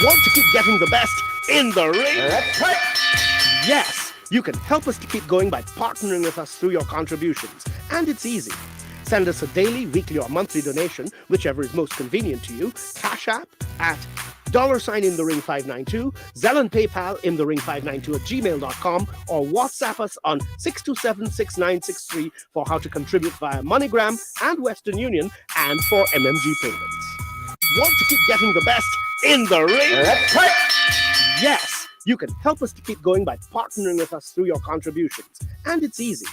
Want to keep getting the best in the ring? That's right. Yes, you can help us to keep going by partnering with us through your contributions. And it's easy. Send us a daily, weekly, or monthly donation, whichever is most convenient to you. Cash App at $ in the ring 592, Zelle and PayPal in the ring 592 at gmail.com, or WhatsApp us on 6276963 for how to contribute via MoneyGram and Western Union and for MMG payments. Want to keep getting the best in the ring? That's right. Yes, you can help us to keep going by partnering with us through your contributions. And it's easy.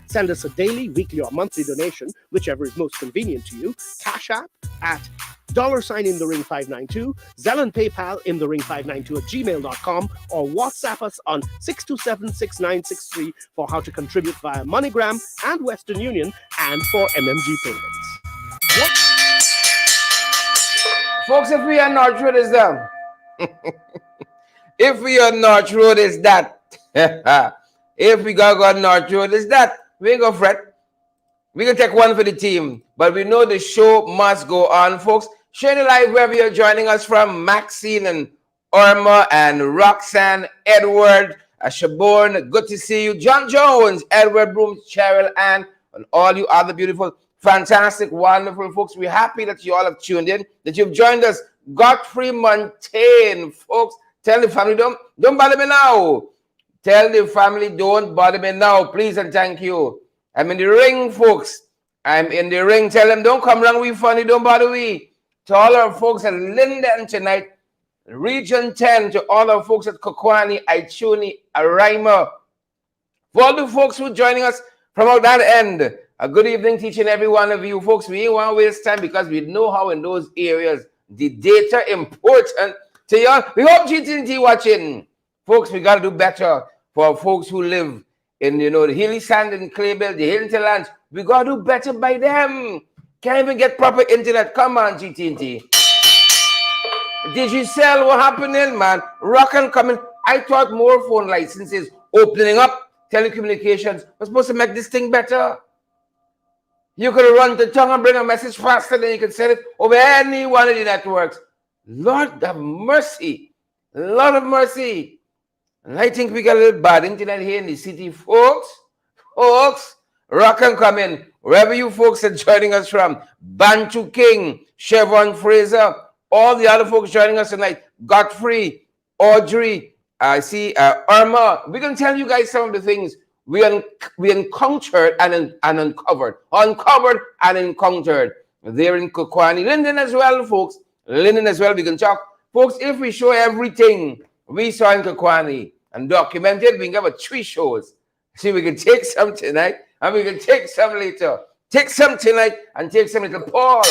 Send us a daily, weekly, or monthly donation, whichever is most convenient to you. Cash App at $ in the ring 592, Zelle and PayPal in the ring 592 at gmail.com, or WhatsApp us on 6276963 for how to contribute via MoneyGram and Western Union and for MMG payments. What? Folks, if we are North Road is them. If we are North Road is that. If we got North Road is that. We ain't gonna fret. We can take one for the team. But we know the show must go on, folks. Sharing live wherever you're joining us from. Maxine and Irma and Roxanne, Edward, Shaborn, good to see you. John Jones, Edward Brooms, Cheryl, and all you other beautiful, fantastic, wonderful folks. We're happy that you all have tuned in, that you've joined us. Godfrey Montaigne, folks. Tell the family, don't bother me now. Tell the family, don't bother me now, please and thank you. I'm in the ring, folks. I'm in the ring. Tell them, don't come around, we funny, don't bother we. To all our folks at Linden tonight, Region 10, to all our folks at Kwakwani, Ichuni, Araima. For all the folks who are joining us from out that end, a good evening to each and every one of you, folks. We ain't want to waste time because we know how in those areas the data important to y'all. We hope GTNT watching. Folks, we got to do better for folks who live in, the hilly sand and clay belt, the hinterlands. We got to do better by them. Can't even get proper internet. Come on, GTNT. Did you sell what happening, man? Rock and coming. I thought more phone licenses opening up telecommunications was supposed to make this thing better. You could run the tongue and bring a message faster than you could send it over any one of the networks. Lord have mercy. Lord of mercy. And I think we got a little bad internet here in the city, folks. Folks, rock and come in. Wherever you folks are joining us from. Bantu King, Chevron Fraser, all the other folks joining us tonight. Godfrey, Audrey, I see Irma. We're going to tell you guys some of the things we encountered and uncovered. Uncovered and encountered. There in Kwakwani. Linden as well, folks. Linden as well, we can talk. Folks, if we show everything we saw in Kwani and documented, we can have 3 shows. See, we can take some tonight and we can take some later. Take some tonight and take some later. Paul,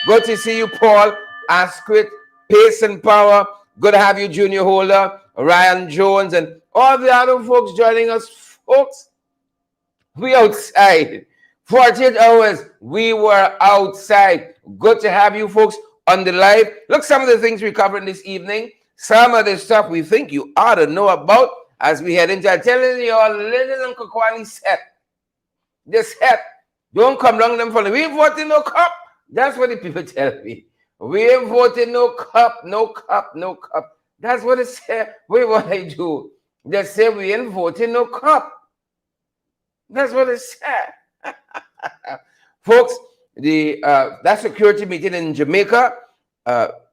good to see you, Paul. Asquith, Pace and Power. Good to have you, Junior Holder, Ryan Jones, and all the other folks joining us. Folks, we outside. 48 hours, we were outside. Good to have you folks on the live. Look, some of the things we're covering this evening. Some of the stuff we think you ought to know about as we head into telling you all Linden and Kwakwani set. This set. Don't come down them for we ain't voting no cup. That's what the people tell me. We ain't voting no cup, no cup, no cup. That's what it said. Wait, what I do? They say we ain't voting no cup. That's what it said. Folks, that security meeting in Jamaica,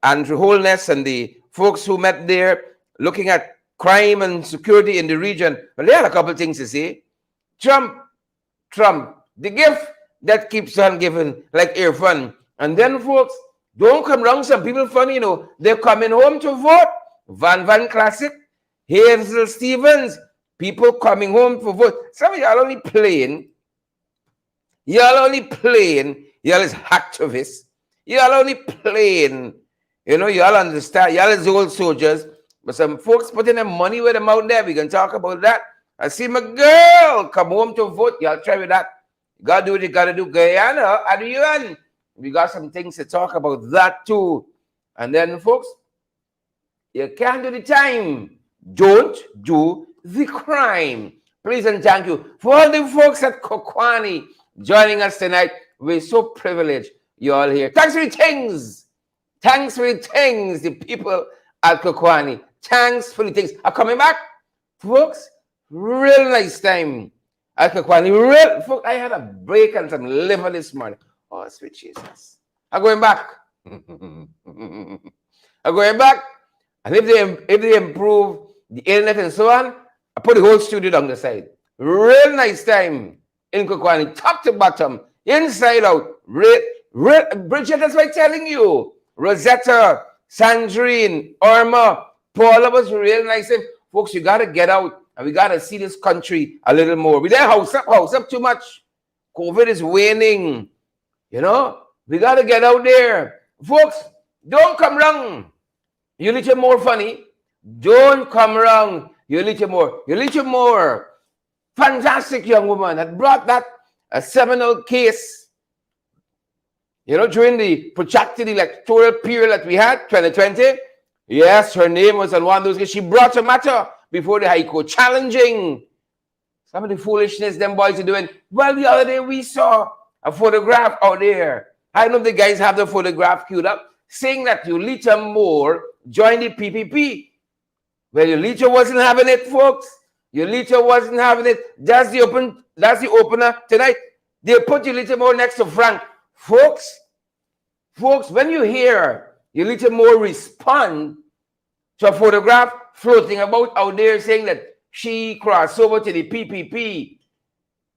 Andrew Holness and the folks who met there looking at crime and security in the region, well, they had a couple of things to say. Trump, the gift that keeps on giving, like earphone. And then, folks, don't come wrong. Some people funny, they're coming home to vote. Van Classic, Hazel Stevens, people coming home for vote. Some of y'all only playing. Y'all only playing. Y'all is activists. Y'all only playing. Y'all understand. Y'all is old soldiers. But some folks putting their money with them out there. We can talk about that. I see my girl come home to vote. Y'all try with that. You got to do what you got to do. Guyana, Adrian. We got some things to talk about that too. And then, folks, you can't do the time. Don't do the crime. Please and thank you. For all the folks at Kwakwani joining us tonight, we're so privileged you're all here. Thanks for the things. Thanks for the things, the people at Kwakwani. Thanks for the things are coming back. Folks, real nice time at Kwakwani. Real, folks, I had a break and some liver this morning. Oh, sweet Jesus. I'm going back. I'm going back. And if they improve the internet and so on, I put the whole studio down the side. Real nice time in Kwakwani, top to bottom, inside out. Bridget, that's why I'm telling you. Rosetta, Sandrine, Irma, Paula was real nice time. Folks, you got to get out and we got to see this country a little more. We there house up too much. COVID is waning. You know, we got to get out there. Folks, don't come wrong. You little more funny. Don't come wrong. You little more. You little more. Fantastic young woman had brought that a seminal case, you know, during the protracted electoral period that we had, 2020. Yes, her name was on one of those cases. She brought a matter before the High Court, challenging some of the foolishness them boys are doing. Well, the other day we saw a photograph out there. I know the guys have the photograph queued up, saying that Yulita Moore joined the PPP. Well, Yulita wasn't having it, folks. Yulita wasn't having it. That's the opener tonight. They put Yulita Moore next to Frank. Folks, when you hear Yulita Moore respond to a photograph floating about out there saying that she crossed over to the PPP,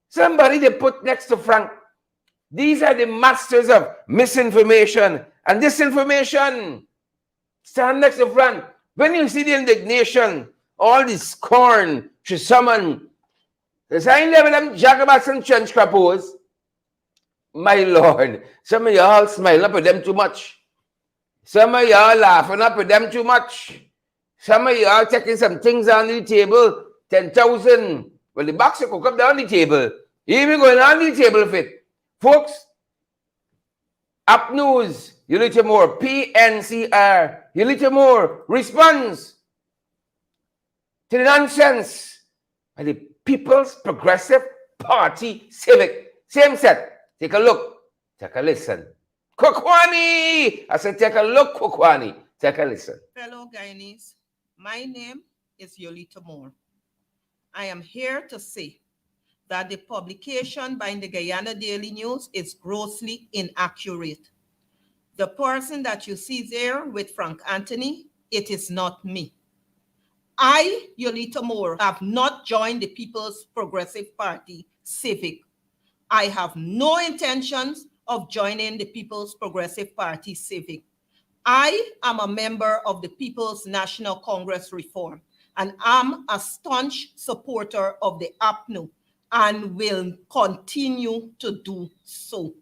somebody they put next to Frank. These are the masters of misinformation and disinformation. Stand next to Frank. When you see the indignation, all the scorn to summon, the sign level them jacobats and trench crapos, my Lord, some of y'all smiling up at them too much. Some of y'all laughing up at them too much. Some of y'all taking some things on the table, 10,000. Well, the box will come down the table. Even going on the table fit. Folks, up news, Yulita Moore, PNCR, Yulita Moore responds to the nonsense by the People's Progressive Party Civic. Same set. Take a look. Take a listen. Kwakwani! I said, take a look, Kwakwani. Take a listen. Fellow Guyanese, my name is Yulita Moore. I am here to say that the publication by the Guyana Daily News is grossly inaccurate. The person that you see there with Frank Anthony, it is not me. I, Yulita Moore, have not joined the People's Progressive Party Civic. I have no intentions of joining the People's Progressive Party Civic. I am a member of the People's National Congress Reform, and I'm a staunch supporter of the APNU and will continue to do so.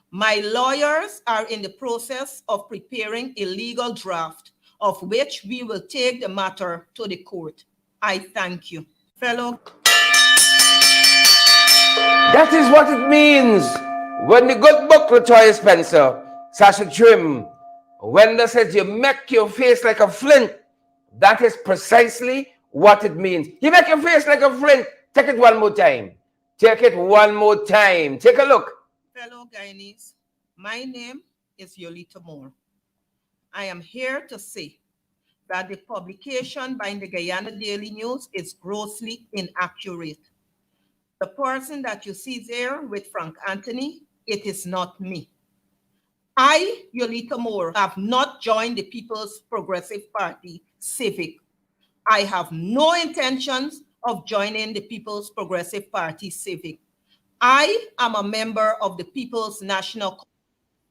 My lawyers are in the process of preparing a legal draft of which we will take the matter to the court. I thank you. Fellow. That is what it means. When the good book, Latoya Spencer, Sasha Trim, Wenda says you make your face like a flint, that is precisely what it means. You make your face like a flint. Take it one more time. Take it one more time. Take a look. Fellow Guyanese, my name is Yulita Moore. I am here to say that the publication by the Guyana Daily News is grossly inaccurate. The person that you see there with Frank Anthony, it is not me. I, Yulita Moore, have not joined the People's Progressive Party Civic. I have no intentions of joining the People's Progressive Party Civic. I am a member of the People's National Congress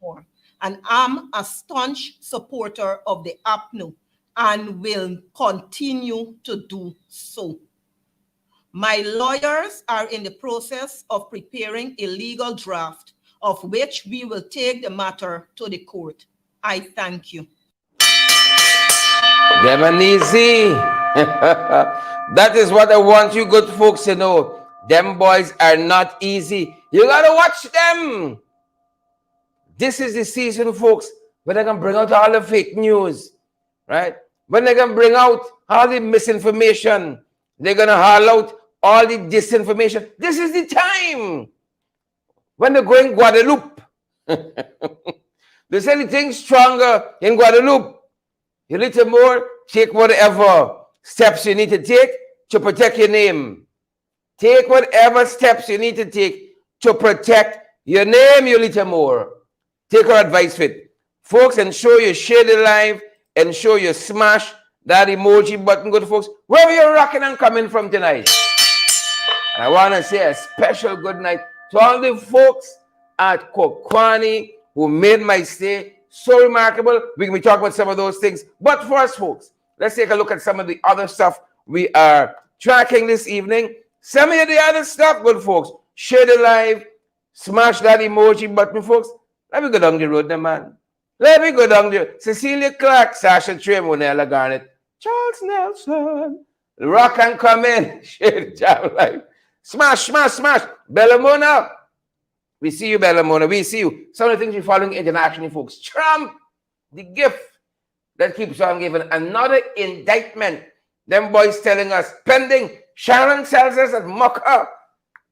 Reform, and I'm a staunch supporter of the APNU and will continue to do so. My lawyers are in the process of preparing a legal draft of which we will take the matter to the court. I thank you. Them and easy. That is what I want you good folks to know. Them boys are not easy. You gotta watch them. This is the season, folks, when they can bring out all the fake news, right? When they can bring out all the misinformation, they're gonna haul out all the disinformation. This is the time when they're going Guadeloupe. They say the thing's stronger in Guadeloupe. You need to more take whatever steps you need to take to protect your name. Take whatever steps you need to take to protect your name, you little more. Take our advice with it. Folks, ensure you share the live, ensure you smash that emoji button, good folks. Wherever you're rocking and coming from tonight. And I want to say a special good night to all the folks at Kwani who made my stay so remarkable. We can be talking about some of those things. But first, folks, let's take a look at some of the other stuff we are tracking this evening. Some of the other stuff, good folks. Share the live, smash that emoji button, folks. Let me go down the road, man. Let me go down there. Cecilia Clark, Sasha Trey, Monella Garnett, Charles Nelson, rock and come in. Share the jam live. Smash, smash, smash. Bellamona. We see you, Bellamona. We see you. Some of the things we're following internationally, folks. Trump, the gift that keeps on giving. Another indictment. Them boys telling us, pending. Sharon tells us that Mucker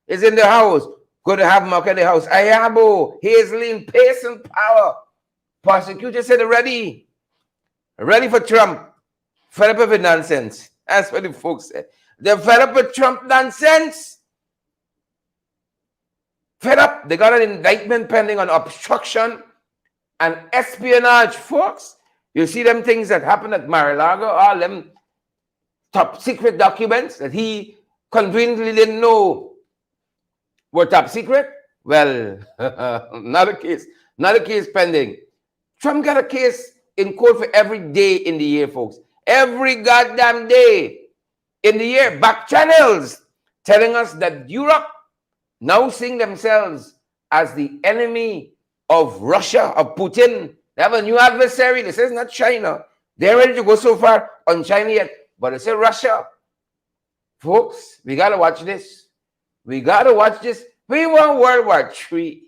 is in the house. Good to have Mucker in the house. Ayabo, Hazeline, pace and power. Prosecutor said ready. Ready for Trump. Fed up with nonsense. That's what the folks said. They're fed up with Trump nonsense. Fed up. They got an indictment pending on obstruction and espionage, folks. You see them things that happened at Mar-a-Lago, all them top secret documents that he conveniently didn't know were top secret. Well, another case pending. Trump got a case in court for every day in the year, folks. Every goddamn day in the year. Back channels telling us that Europe now seeing themselves as the enemy of Russia, of Putin. They have a new adversary. This is not China. They're ready to go so far on China yet, but it's Russia. Folks, we got to watch this. We got to watch this. We want World War III.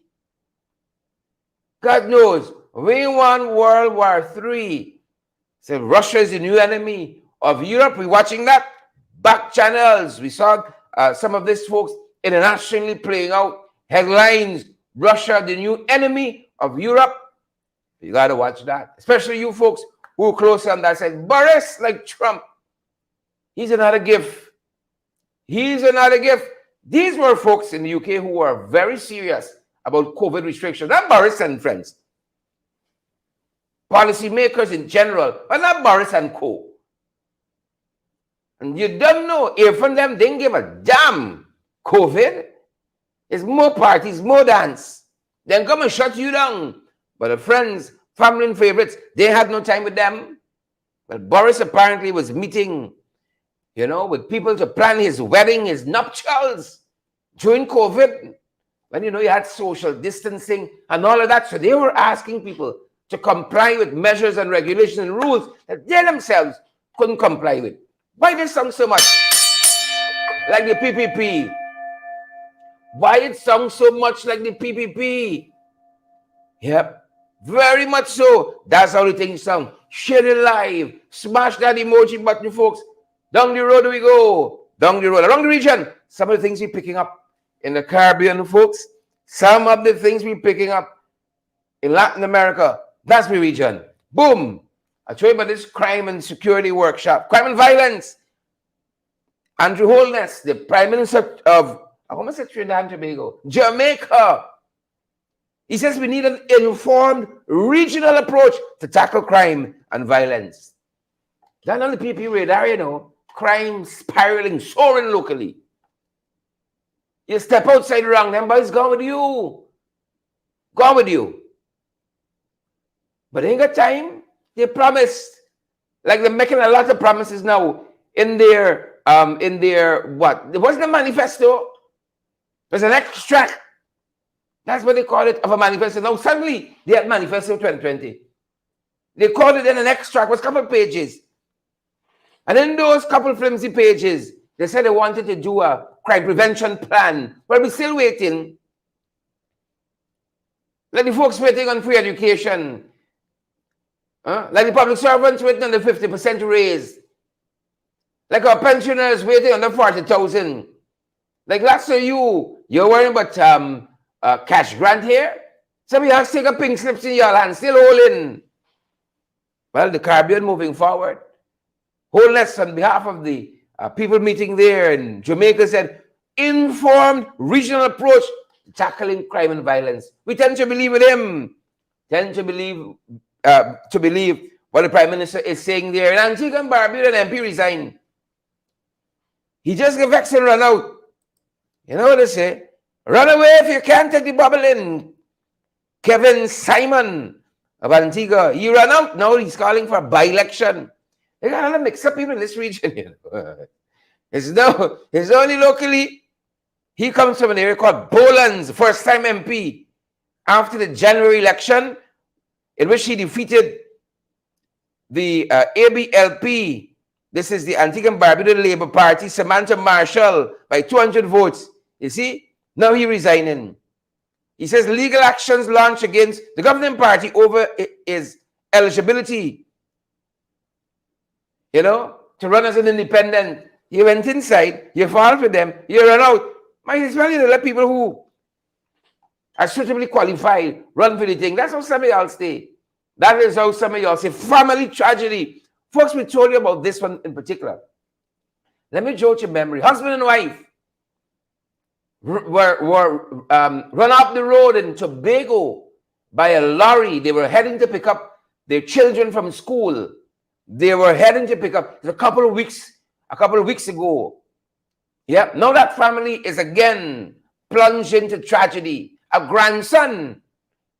God knows, we want World War III. So Russia is the new enemy of Europe. We're watching that. Back channels. We saw some of this, folks, internationally playing out. Headlines, Russia, the new enemy of Europe. You got to watch that. Especially you folks who are close on that side. Boris, like Trump, he's another gift. He's another gift. These were folks in the UK who were very serious about COVID restrictions. Not Boris and friends. Policymakers in general, but not Boris and co. And you don't know, if from them didn't give a damn COVID, it's more parties, more dance. Then come and shut you down. But the friends, family and favorites, they had no time with them. But Boris apparently was meeting, with people to plan his wedding, his nuptials during COVID. When you had social distancing and all of that. So they were asking people to comply with measures and regulations and rules that they themselves couldn't comply with. Why they sound so much like the PPP? Why it sounds so much like the PPP? Yep, very much so. That's how the things sound. Share it live. Smash that emoji button, folks. Down the road we go. Down the road, along the region. Some of the things we're picking up in the Caribbean, folks. Some of the things we're picking up in Latin America. That's my region. Boom. I'll tell you about this crime and security workshop. Crime and violence. Andrew Holness, the Prime Minister of, I want to say Trinidad and Tobago, Jamaica. He says we need an informed regional approach to tackle crime and violence. That's on the PP radar, crime spiraling, soaring locally. You step outside the wrong, them boys gone with you. Gone with you. But they ain't got time. They promised, like they're making a lot of promises now in their what? It wasn't a manifesto. There's an extract. That's what they call it, of a manifesto. Now suddenly they had manifesto 2020. They called it in an extract, was a couple of pages. And in those couple of flimsy pages, they said they wanted to do a crime prevention plan. But we're still waiting. Like the folks waiting on free education. Like the public servants waiting on the 50% raise. Like our pensioners waiting on the 40,000. Like lots of you're worrying about cash grant here. Some of y'all still got pink slips in your hand, still holding. Well, the Caribbean moving forward. Wholeness on behalf of the people meeting there in Jamaica said, informed regional approach to tackling crime and violence. We tend to believe with him. Tend to believe what the Prime Minister is saying there. And Antigua and Barbuda, an MP resigned. He just get vexed and run out. You know what they say? Run away if you can't take the bubble in. Kevin Simon of Antigua, he ran out. Now he's calling for a by-election. They got a lot of mix-up people in this region. You know? It's only locally. He comes from an area called Boland's, first-time MP, after the January election, in which he defeated the ABLP. This is the Antigua and Barbuda Labour Party, Samantha Marshall, by 200 votes. You see? Now he's resigning. He says legal actions launched against the governing party over his eligibility, you know, to run as an independent. You went inside, you fought for them, you run out. Might as well you let people who are suitably qualified run for the thing. That's how some of y'all stay. That is how some of y'all say family tragedy. Folks, we told you about this one in particular. Let me jog your memory. Husband and wife were run up the road in Tobago by a lorry. They were heading to pick up their children from school. They were heading to pick up a couple of weeks ago. Yeah, now that family is again plunged into tragedy. A grandson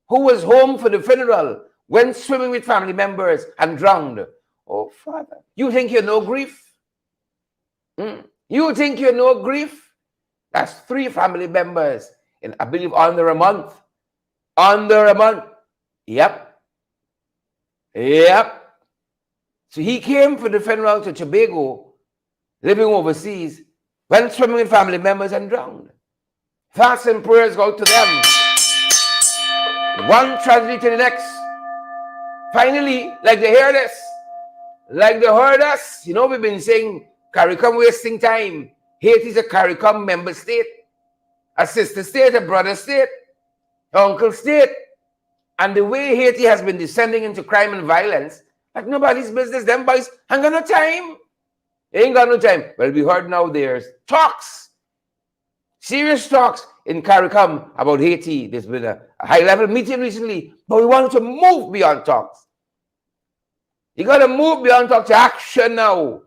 who was home for the funeral went swimming with family members and drowned. Oh, Father, you think you know grief? You think you know grief? That's 3 family members in, I believe, under a month. Under a month. Yep. So he came for the funeral to Tobago, living overseas, went swimming with family members and drowned. Thoughts and prayers go to them. One tragedy to the next. Finally, like they heard us, you know, we've been saying CARICOM wasting time. Haiti is a CARICOM member state, a sister state, a brother state, uncle state. And the way Haiti has been descending into crime and violence, like nobody's business, them boys ain't got no time. They ain't got no time. Well, we heard now there's talks, serious talks in CARICOM about Haiti. There's been a high-level meeting recently, but we want to move beyond talks. You got to move beyond talk to action now.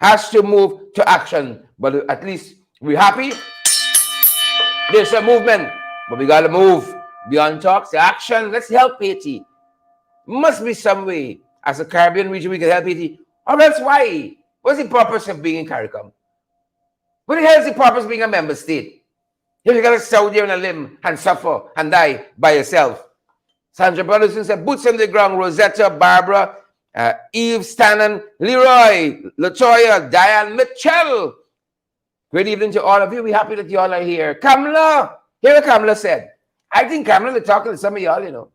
Has to move to action. But at least we're happy. There's a movement. But we got to move beyond talks to action. Let's help Haiti. Must be some way, as a Caribbean region, we can help Haiti. Or else why? What's the purpose of being in CARICOM? What the hell is the purpose of being a member state? If you got to sit there on a limb and suffer and die by yourself. Sandra Brotherson said, boots on the ground, Rosetta, Barbara, Eve Stannon, Leroy, Latoya, Diane, Mitchell. Good evening to all of you. We're happy that you all are here. Kamala, hear what Kamala said. I think Kamala is talking to some of y'all, you know.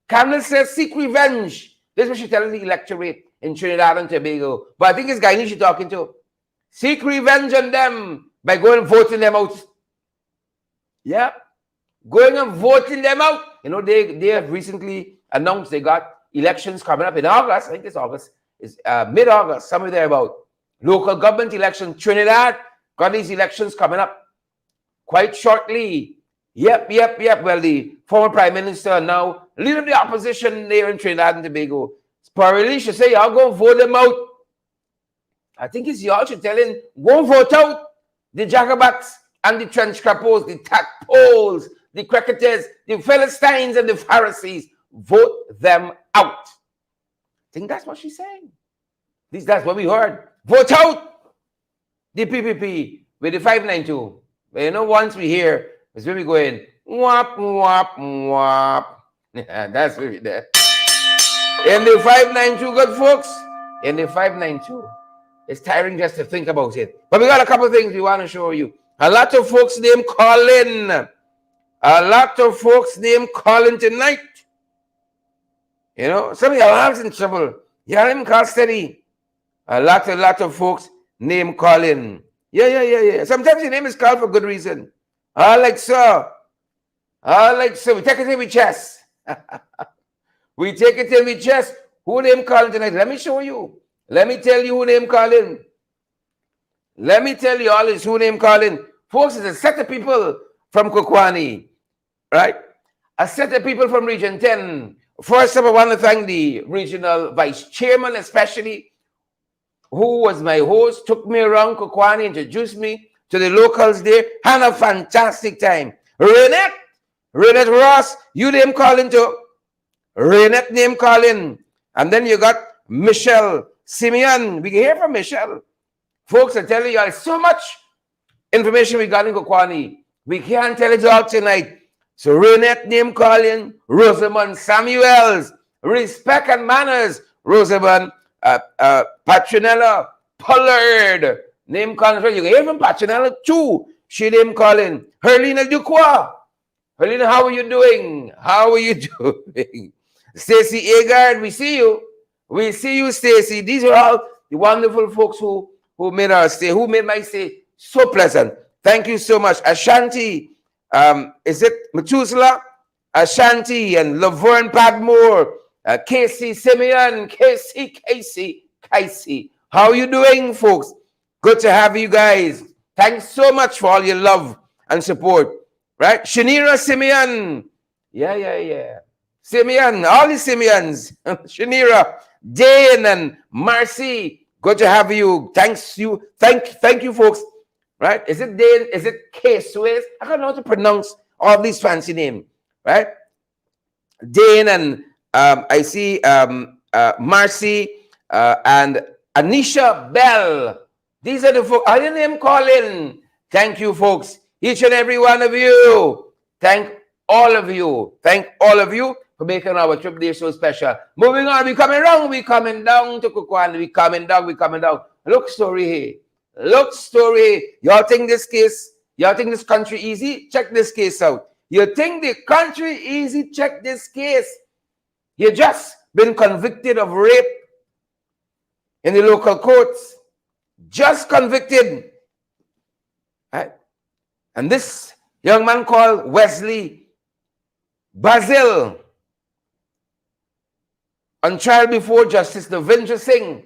Kamala says, seek revenge. This is what she's telling the electorate in Trinidad and Tobago. But I think it's Guyanese she's talking to. Seek revenge on them by going and voting them out. Yeah. Going and voting them out. You know, they have recently announced they got elections coming up in August. I think it's August. It's mid-August, somewhere there about. Local government election. Trinidad got these elections coming up quite shortly. Yep. Well, the former Prime Minister now leader of the opposition there in Trinidad and Tobago. Spurley should say, y'all go vote them out. I think it's y'all should tell him, go vote out the Jacobats and the trench crappos, the tadpoles, the cricketers, the Philistines and the Pharisees. Vote them out. I think that's what she's saying. At least that's what we heard. Vote out the PPP with the 592. But you know, once we hear, it's where we go in. Wap, wap, wap. That's where we're there. In the 592, good folks. In the 592. It's tiring just to think about it. But we got a couple of things we want to show you. A lot of folks name calling. A lot of folks name calling tonight. You know, some of y'all are in trouble. Y'all him call steady. A lot of folks name calling. Yeah. Sometimes your name is called for good reason. Like, sir, Like so, we take it in with chest. We take it in with chest. Who name calling tonight? Let me show you. Let me tell you who name calling. Let me tell you all this who name calling. Folks, it's a set of people from Kwakwani, right? A set of people from Region 10. First of all, I want to thank the regional vice chairman, especially, who was my host, took me around Kwakwani, introduced me to the locals there, had a fantastic time. Renette Ross, you name calling too. Renette name calling. And then you got Michelle Simeon. We can hear from Michelle. Folks, I tell you, there's so much information we got in Kwani. We can't tell it all tonight. So Renette name calling, Rosamond Samuels, respect and manners, Rosamond, Patronella Pollard, name calling. You can hear from Patronella too. She name calling. Herlina Duqua. Herlina, how are you doing? How are you doing? Stacy Agard, we see you. We see you, Stacy. These are all the wonderful folks who made our stay, who made my stay so pleasant. Thank you so much. Ashanti, is it Methuselah? Ashanti and Laverne Padmore, Casey Simeon, Casey. How are you doing, folks? Good to have you guys. Thanks so much for all your love and support. Right? Shanira Simeon. Yeah. Simeon, all the Simeons. Shanira, Dane and Marcy. Good to have you. Thank you, folks. Right? Is it Dane? Is it K-Swiss? I don't know how to pronounce all these fancy names. Right? Dane and I see Marcy and Anisha Bell. These are the folks. I didn't name calling. Thank you, folks. Each and every one of you. Thank all of you. Thank all of you for making our trip there so special. Moving on, we coming down. We coming down to Kwakwani. We coming down. Look story here. Look story. Y'all think this country easy? Check this case out. You think the country easy? Check this case. You just been convicted of rape in the local courts. Just convicted. Right? And this young man called Wesley Basil, on trial before Justice Devendra Singh,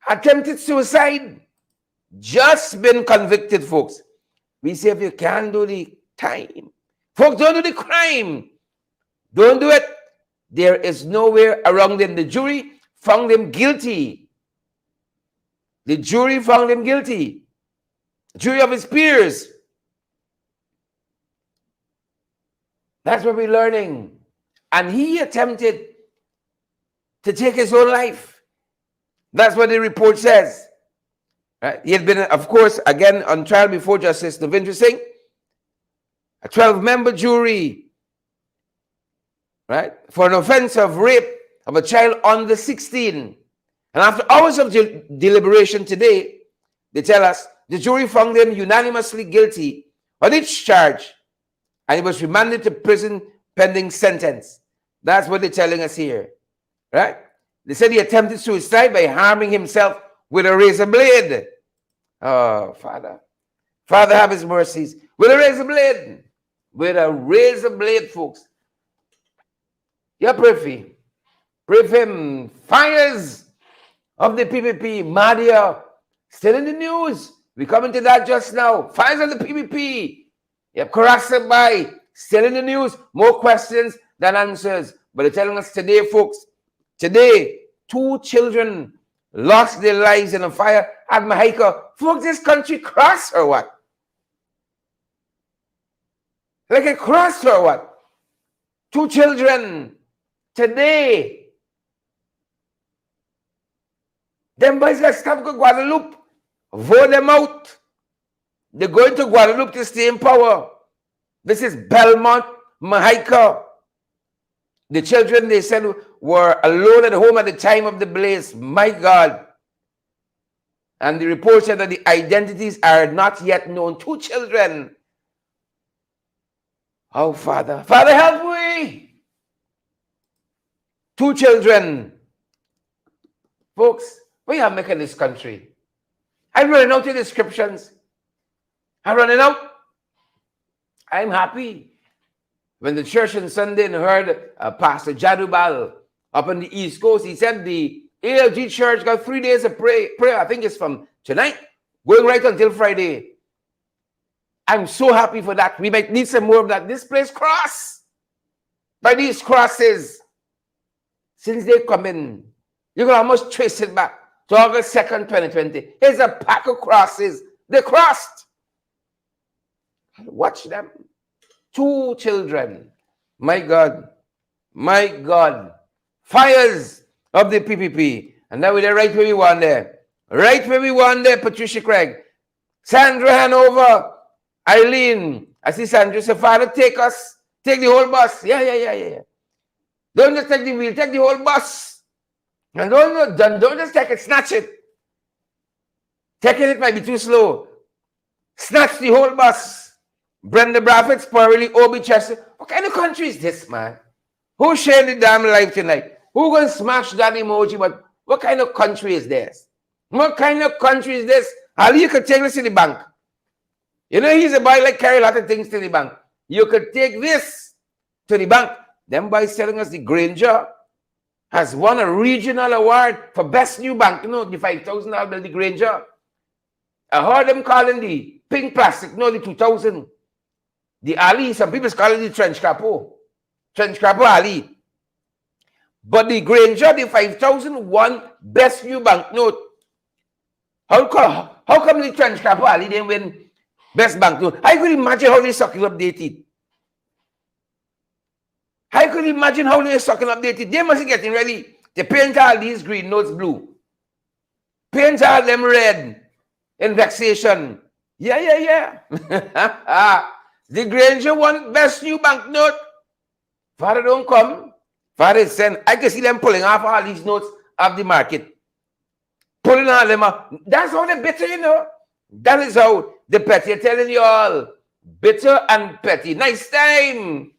attempted suicide. Just been convicted, folks. We say if you can't do the time, folks, don't do the crime. Don't do it. There is nowhere around them. The jury found him guilty. The jury found him guilty. Jury of his peers. That's what we're learning. And he attempted to take his own life. That's what the report says. Right? He had been, of course, again on trial before Justice Devendra Singh, a 12-member jury, right, for an offense of rape of a child under 16. And after hours of deliberation today, they tell us the jury found him unanimously guilty on each charge, and he was remanded to prison pending sentence. That's what they're telling us here, right? They said he attempted suicide by harming himself with a razor blade. Oh, Father. Father, have his mercies. With a razor blade. With a razor blade, folks. Yeah, pray for him. Pray for him. Fires of the PPP. Madia. Still in the news. We're coming to that just now. Fires of the PPP. Yep, Karasabai, still in the news. More questions than answers. But they're telling us today, folks, today, 2 children lost their lives in a fire at Mahika. Folks, this country crossed or what? Like a cross or what? 2 children today. Them boys got stopped to Guadeloupe. Vote them out. They're going to Guadeloupe to stay in power. This is Belmont, Mahika. The children, they said, were alone at home at the time of the blaze. My God. And the report said that the identities are not yet known. 2 children. Oh, Father. Father, help me. 2 children. Folks, we are making this country. I'm running out of descriptions. I'm running out. I'm happy. when the church on Sunday heard Pastor Jadubal up on the East Coast, he said the ALG church got 3 days of prayer. I think it's from tonight, going right until Friday. I'm so happy for that. We might need some more of that. This place cross by these crosses. Since they come in, you can almost trace it back to August 2nd, 2020. Here's a pack of crosses. They crossed. Watch them. 2 children. My God. My God. Fires of the PPP. And now we're right where we want there. Right where we want there, Patricia Craig. Sandra Hanover. Eileen. I see Sandra say, Father, take us. Take the whole bus. Yeah. Don't just take the wheel. Take the whole bus. And don't just take it. Snatch it. Taking it might be too slow. Snatch the whole bus. Brenda Bradford, Spurley, Obi Chester. What kind of country is this, man? Who shared the damn life tonight? Who gonna smash that emoji? But what kind of country is this? What kind of country is this? Ali, you could take this to the bank. You know, he's a boy like carry a lot of things to the bank. You could take this to the bank. Them boys telling us the Granger has won a regional award for best new bank. You know, the $5,000 bill, the Granger. I heard them calling the pink plastic, no, the 2000. The Ali, some people call it the trench capo. Trench capo Ali. But the Granger, the 5,000 won best new banknote. How come the trench capo Ali didn't win best banknote? I could imagine how they sucking up it. I could imagine how they're sucking up it. They must be getting ready to paint all these green notes blue. Paint all them red in vexation. Yeah. The Granger won best new banknote. Father don't come. Father send. I can see them pulling off all these notes of the market. Pulling all them off. That's how they're bitter, you know. That is how the petty are telling you all. Bitter and petty. Nice time.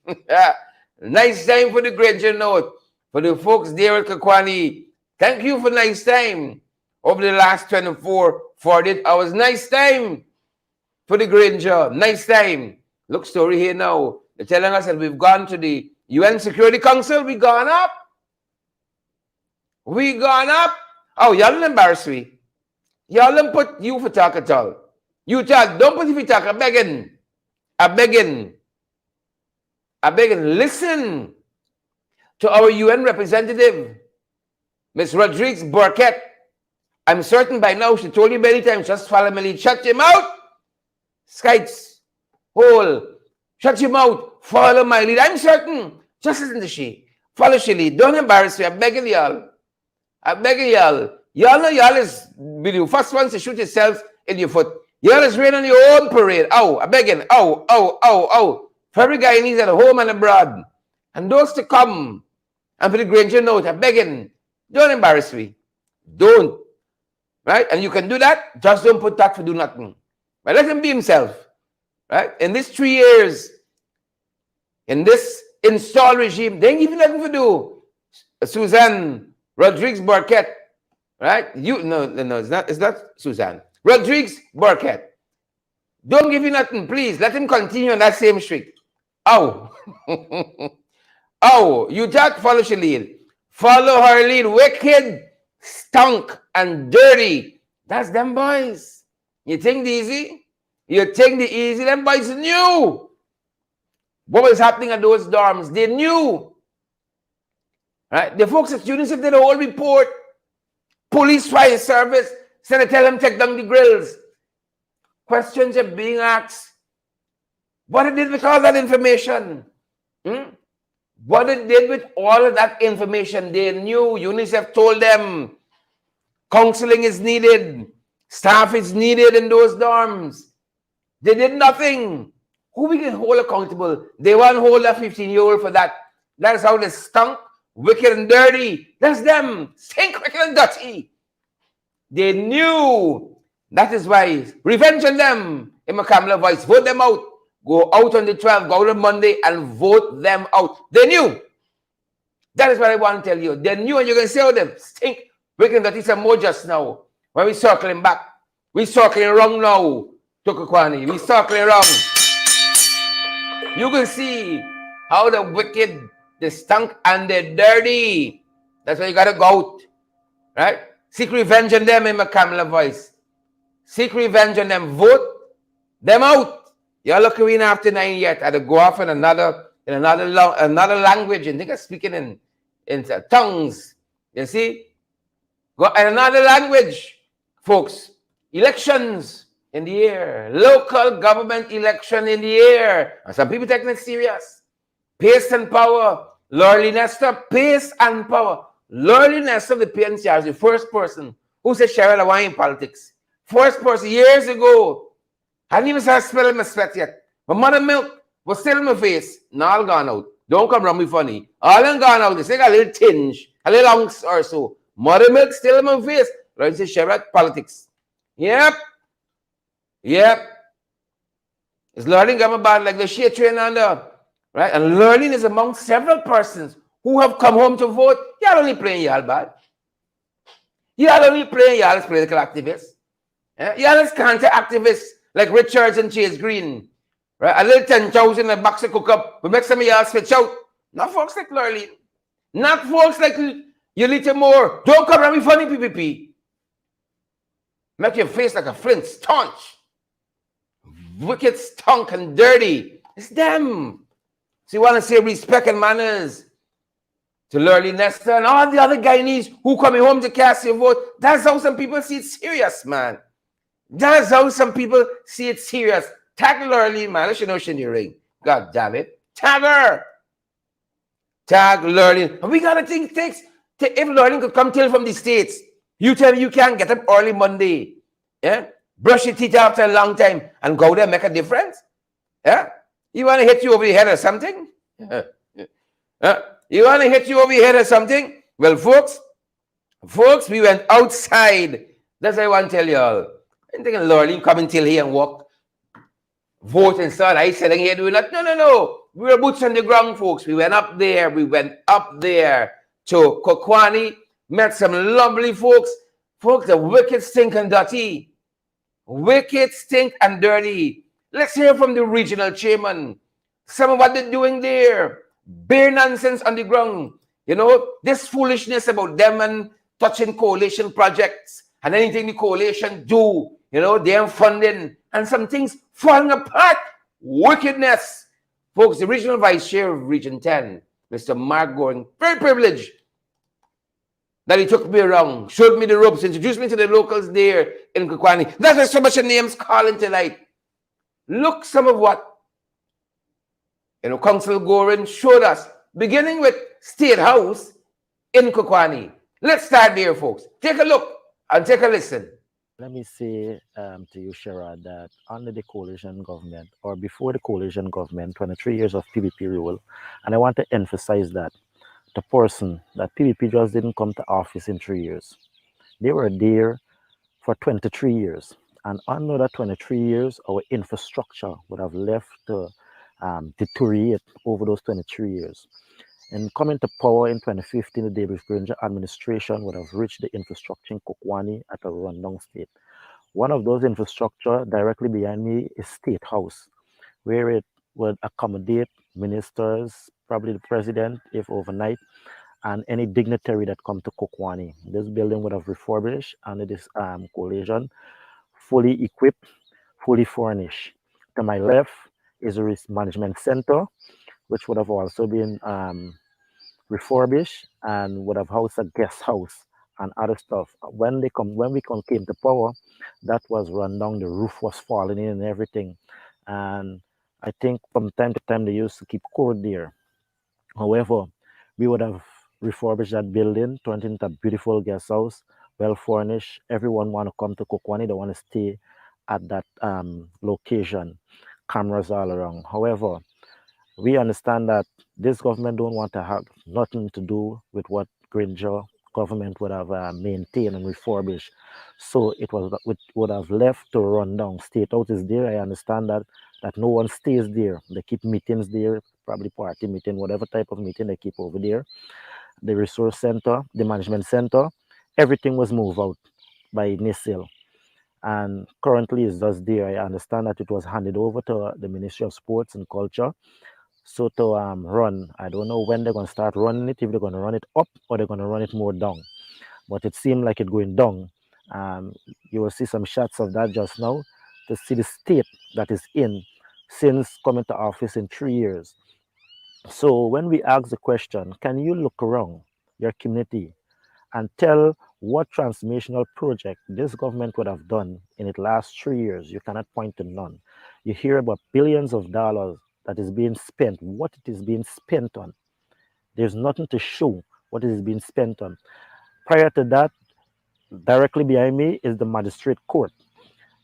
Nice time for the Granger note. For the folks there at Kwani. Thank you for nice time. Over the last 24, 48 hours. Nice time for the Granger. Nice time. Look, story here now. They're telling us that we've gone to the UN Security Council. We gone up. We gone up. Oh, y'all don't embarrass me. Y'all don't put you for talk at all. You talk. Don't put you for talk. I'm begging. Listen to our UN representative, Ms. Rodriguez Burkett. I'm certain by now, she told you many times, just follow me lead. Shut your mouth. Skites. Hole. Shut your mouth. Follow my lead. I'm certain. Just listen to she. Follow she lead. Don't embarrass me. I'm begging y'all. Y'all know y'all is the first ones to shoot yourselves in your foot. Y'all is rain on your own parade. Oh, I'm begging. Oh. For every guy needs at home and abroad. And those to come. And for the Granger note, I'm begging. Don't embarrass me. Don't. Right? And you can do that. Just don't put that for do nothing. But let him be himself. Right? In these 3 years, in this installed regime, they ain't even nothing to do. Suzanne Rodriguez Burkett. Right? No, it's not Suzanne. Rodriguez Burkett. Don't give you nothing, please. Let him continue on that same streak. Oh. Oh, you just follow she lead. Follow her lead. Wicked, stunk, and dirty. That's them boys. You think the easy? You think the easy? Them boys knew what was happening at those dorms. They knew. Right? The folks at UNICEF did a whole report. Police fire service. So they tell them take down the grills. Questions are being asked. What it did with all that information? What it did with all of that information? They knew. UNICEF told them counseling is needed. Staff is needed in those dorms. They did nothing. Who we can hold accountable? They won't hold a 15-year-old for that. That's how they stunk, wicked and dirty. That's them. Stink, wicked and dirty. They knew. That is why. Revenge on them. In my Kamala voice. Vote them out. Go out on the 12th. Go out on Monday and vote them out. They knew. That is what I want to tell you. They knew, and you can say to them, stink, wicked and dirty some more just now. When we circling back. We circling wrong now. To Kwani. We circling wrong. You can see How the wicked, the stunk, and the dirty. That's why you gotta go out. Right? Seek revenge on them in my Kamala voice. Seek revenge on them. Vote them out. You're lucky we ain't after 9 yet. I had to go off in another language and think speaking in tongues. You see? Go in another language, folks. Elections in the air. Local government election in the air. And some people taking it serious. Pace and power. Lordy Nestor, pace and power. Lordy Nestor of the PNCR is the first person who said Cheryl I want in politics. First person years ago. I didn't even start smelling my sweat yet. My mother milk was still in my face. Now all gone out. Don't come around me funny. All them gone out. They got a little tinge, a little ounce or so. Mother milk still in my face. Lord said Cheryl politics. Yep. It's learning got my bad like the shit train under. Right? And learning is among several persons who have come home to vote. Y'all only playing y'all bad. Y'all only playing y'all as political activists. Y'all as counter activists like Richards and Chase Green. Right? A little 10,000 in a box of cook up. We make some of y'all switch out. Not folks like Lurley. Not folks like Yolita Moore. Don't come around me funny, PPP. Make your face like a flint, staunch. Wicked, stunk, and dirty. It's them. So you want to say respect and manners to Lurley Nestor and all the other Guyanese who coming home to cast your vote. That's how some people see it serious, man. That's how some people see it serious. Tag Lurley, man. Let you know she in the ring. God damn it. Tag her. Tag Lurley. And we got to think takes. If Lurley could come till from the States, you tell me you can't get up early Monday. Yeah? Brush your teeth after a long time and go there make a difference. Yeah? You want to hit you over the head or something? You want to hit you over the head or something? Well, folks, we went outside. That's what I want to tell y'all. I'm thinking, Lord, come until here and walk, vote and start. I said, here doing that. No. We were boots on the ground, folks. We went up there to Kwani, met some lovely folks. Folks, the wicked, stink, and dirty. Wicked, stink, and dirty. Let's hear from the regional chairman. Some of what they're doing there. Bare nonsense on the ground. You know, this foolishness about them and touching coalition projects and anything the coalition do. You know, they're funding and some things falling apart. Wickedness. Folks, the regional vice chair of Region 10, Mr. Mark Goring, very privileged that he took me around, showed me the ropes, introduced me to the locals there in Kwakwani. That's why so much of names calling tonight. Look some of what Council Gorin showed us, beginning with State House in Kwani. Let's start there, folks. Take a look and take a listen. Let me say to you, Sherrod, that under the coalition government, or before the coalition government, 23 years of PPP rule, and I want to emphasize that the person that PPP just didn't come to office in 3 years. They were there for 23 years. And under that 23 years, our infrastructure would have left to deteriorate over those 23 years. And coming to power in 2015, the David Granger administration would have reached the infrastructure in Kwani at a rundown state. One of those infrastructure directly behind me is State House, where it would accommodate ministers, probably the president, if overnight, and any dignitary that come to Kwani. This building would have refurbished under this coalition, fully equipped, fully furnished. To my left is a risk management center, which would have also been refurbished and would have housed a guest house and other stuff. When we came to power, that was run down. The roof was falling in and everything. And I think from time to time they used to keep court there. However, we would have refurbished that building, turned it into a beautiful guest house, well furnished. Everyone want to come to Kwani, they want to stay at that location. Cameras all around. However, we understand that this government don't want to have nothing to do with what Granger government would have maintained and refurbished. So it would have left to run down. State House is there. I understand that no one stays there. They keep meetings there, probably party meeting, whatever type of meeting they keep over there. The resource center, the management center, everything was moved out by NISIL. And currently it's just there. I understand that it was handed over to the Ministry of Sports and Culture So to run, I don't know when they're going to start running it, if they're going to run it up or they're going to run it more down. But it seemed like it going down. Um, you will see some shots of that just now to see the state that is in since coming to office in 3 years. So when we ask the question, can you look around your community and tell what transformational project this government would have done in its last 3 years? You cannot point to none. You hear about billions of dollars that is being spent, what it is being spent on. There's nothing to show what it is being spent on. Prior to that, directly behind me is the magistrate court.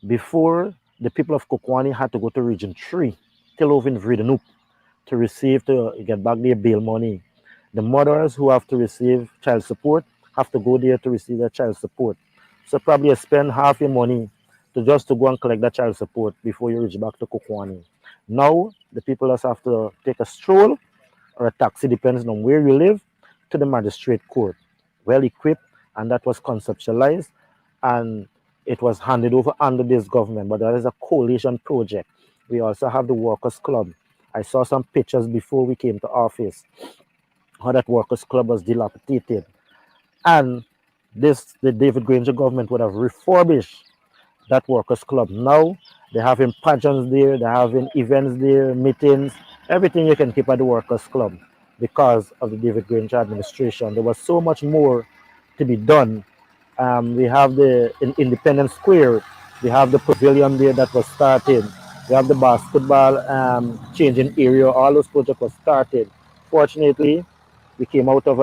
Before, the people of Kwani had to go to Region 3, till over in Vredenhoek, to get back their bail money. The mothers who have to receive child support have to go there to receive their child support. So probably you spend half your money to just to go and collect that child support before you reach back to Kwani. Now the people just have to take a stroll or a taxi, depends on where you live, to the magistrate court. Well equipped, and that was conceptualized and it was handed over under this government. But that is a coalition project. We also have the Workers' Club. I saw some pictures before we came to office, how that Workers' Club was dilapidated. And the David Granger government would have refurbished that Workers' Club. Now they're having pageants there, they're having events there, meetings, everything you can keep at the Workers' Club because of the David Granger administration. There was so much more to be done. We have the in Independence Square, we have the pavilion there that was started. We have the basketball changing area. All those projects were started. Fortunately, we came out of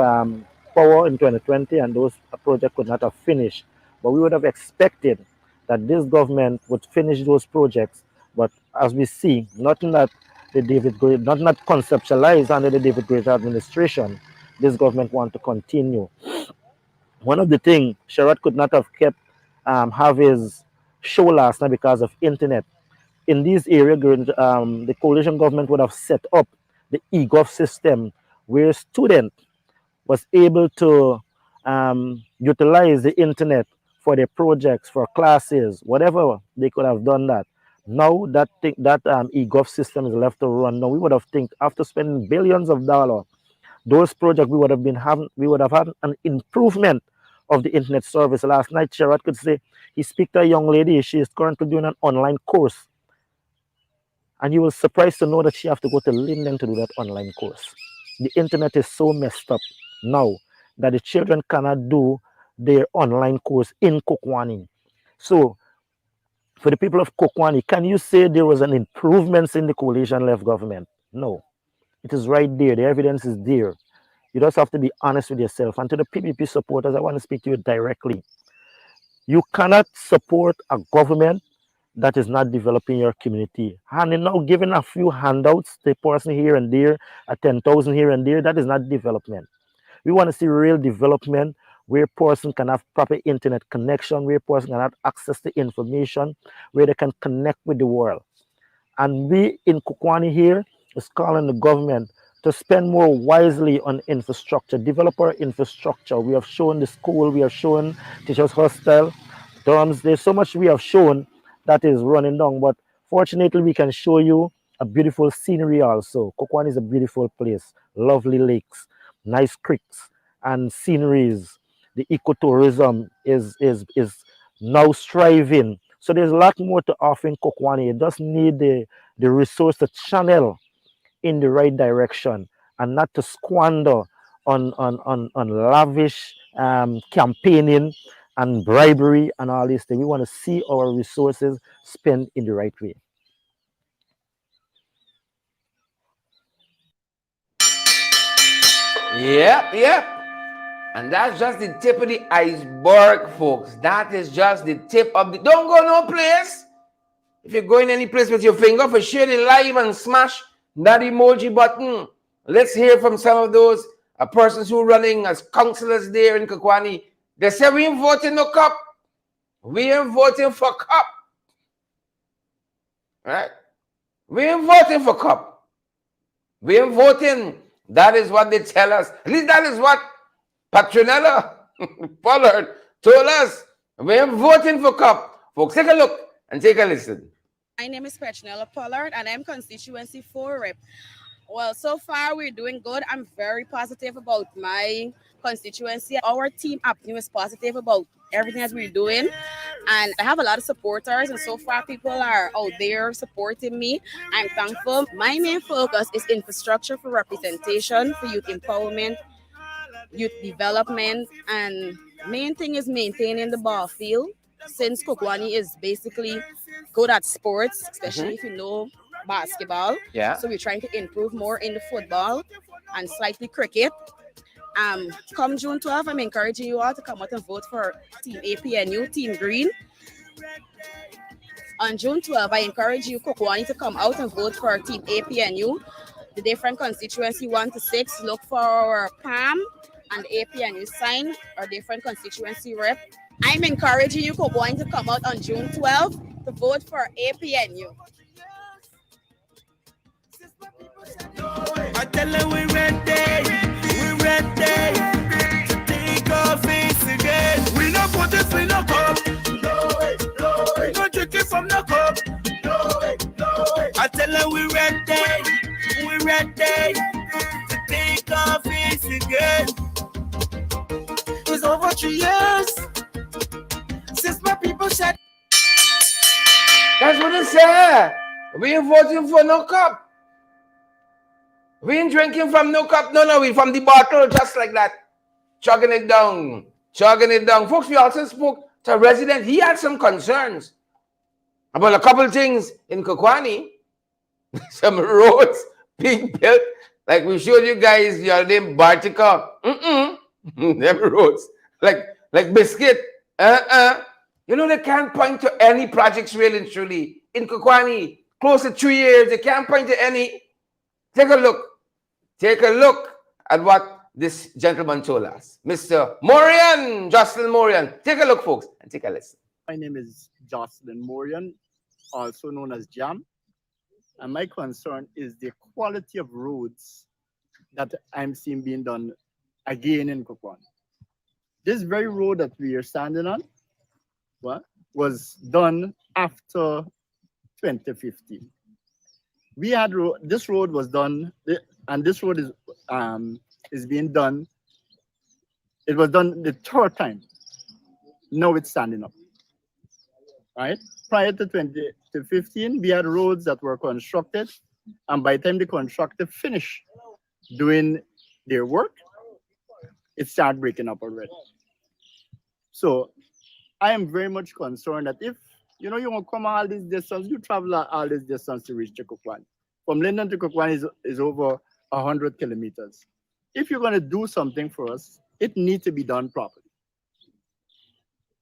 power in 2020 and those projects could not have finished. But we would have expected that this government would finish those projects. But as we see, nothing not conceptualized under the David Granger administration, this government want to continue. One of the things Sherrod could not have kept have his show last night because of internet. In these areas, the coalition government would have set up the e-gov system where students was able to utilize the internet for their projects, for classes, whatever they could have done that. Now that e-gov system is left to run. Now we would have think after spending billions of dollars, those projects we would have had an improvement of the internet service. Last night, Sherrod could say he speak to a young lady. She is currently doing an online course, and you will surprised to know that she have to go to Linden to do that online course. The internet is so messed up now that the children cannot do their online course in Kwakwani. So for the people of Kwakwani, can you say there was an improvement in the coalition left government? No. It is right there. The evidence is there. You just have to be honest with yourself. And to the PPP supporters, I want to speak to you directly. You cannot support a government that is not developing your community. And now giving a few handouts to a person here and there, a 10,000 here and there, that is not development. We want to see real development where person can have proper internet connection, where person can have access to information, where they can connect with the world. And we in Kwakwani here is calling the government to spend more wisely on infrastructure, develop our infrastructure. We have shown the school, we have shown teachers hostel, dorms. There's so much we have shown that is running down. But fortunately, we can show you a beautiful scenery also. Kwakwani is a beautiful place, lovely lakes, nice creeks, and sceneries. The ecotourism is now striving. So there's a lot more to offer in Kwakwani. It just need the resource to channel in the right direction and not to squander on lavish campaigning and bribery and all this thing. We want to see our resources spent in the right way. Yep, yep. And that's just the tip of the iceberg, folks. That is just the tip of the. Don't go no place. If you're going any place with your finger, for share the live and smash that emoji button. Let's hear from some of those persons who are running as councillors there in Kwakwani. They say we ain't voting no cup. We ain't voting for cup. Right? We ain't voting for cup. We ain't voting. That is what they tell us. At least that is what Patronella Pollard told us. We ain't voting for cup. Folks, take a look and take a listen. My name is Petronella Pollard and I'm constituency 4 rep. Well, so far we're doing good. I'm very positive about my constituency. Our team Apnew is positive about everything that we're doing. And I have a lot of supporters, and so far people are out there supporting me. I'm thankful. My main focus is infrastructure for representation, for youth empowerment, youth development, and main thing is maintaining the ball field. Since Kwakwani is basically good at sports, especially if you know basketball. Yeah. So we're trying to improve more in the football and slightly cricket. Come June 12th, I'm encouraging you all to come out and vote for Team APNU, Team Green. On June 12th, I encourage you, Kwakwani, to come out and vote for Team APNU. The different constituency 1 to 6, look for our PAM and APNU sign, our different constituency rep. I'm encouraging you, Kwakwani, to come out on June 12th to vote for APNU. I tell her we're ready to take our face again. We no put it in no cup, no way, we go drink it from the cup, no way. I tell her we're ready to take our face again. It's over 3 years since my people said. That's what it said. We ain't voting for no cup. We ain't drinking from no cup. No, we from the bottle, just like that. Chugging it down. Folks, we also spoke to a resident. He had some concerns about a couple things in Kwakwani. Some roads being built. Like we showed you guys your name Bartica. Them roads. Like biscuit. You know, they can't point to any projects really and truly in Kwakwani. Close to 3 years, they can't point to any. Take a look at what this gentleman told us. Mr. Morian, Jocelyn Morian. Take a look, folks, and take a listen. My name is Jocelyn Morian, also known as Jam. And my concern is the quality of roads that I'm seeing being done again in Kwakwani. This very road that we are standing on was done after 2015. We had this road was done, and this road is being done. It was done the third time. Now it's standing up. Right? Prior to 2015, we had roads that were constructed, and by the time the contractor finished doing their work, it started breaking up already. So I am very much concerned that if you want to come all this distance, you travel all this distance to reach Kwakwani. From Linden to Kwakwani is over 100 kilometers. If you're going to do something for us, it needs to be done properly.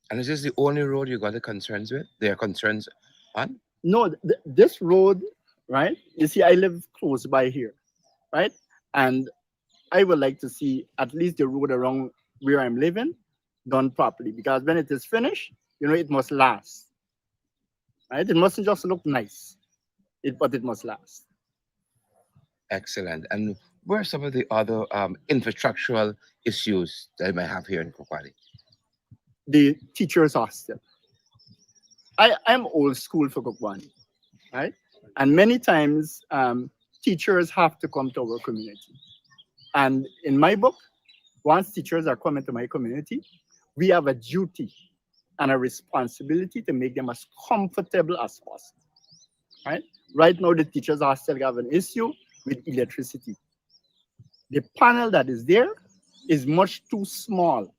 And is this the only road you got the concerns with? There are concerns on? No, this road, right? You see, I live close by here, right? And I would like to see at least the road around where I'm living done properly, because when it is finished, it must last. Right? It mustn't just look nice, but it must last. Excellent. And where are some of the other infrastructural issues that you might have here in Kwakwani? The teachers' hostel. I'm old school for Kwakwani, right? And many times teachers have to come to our community. And in my book, once teachers are coming to my community, we have a duty and a responsibility to make them as comfortable as possible. Right now, the teachers are still have an issue with electricity. The panel that is there is much too small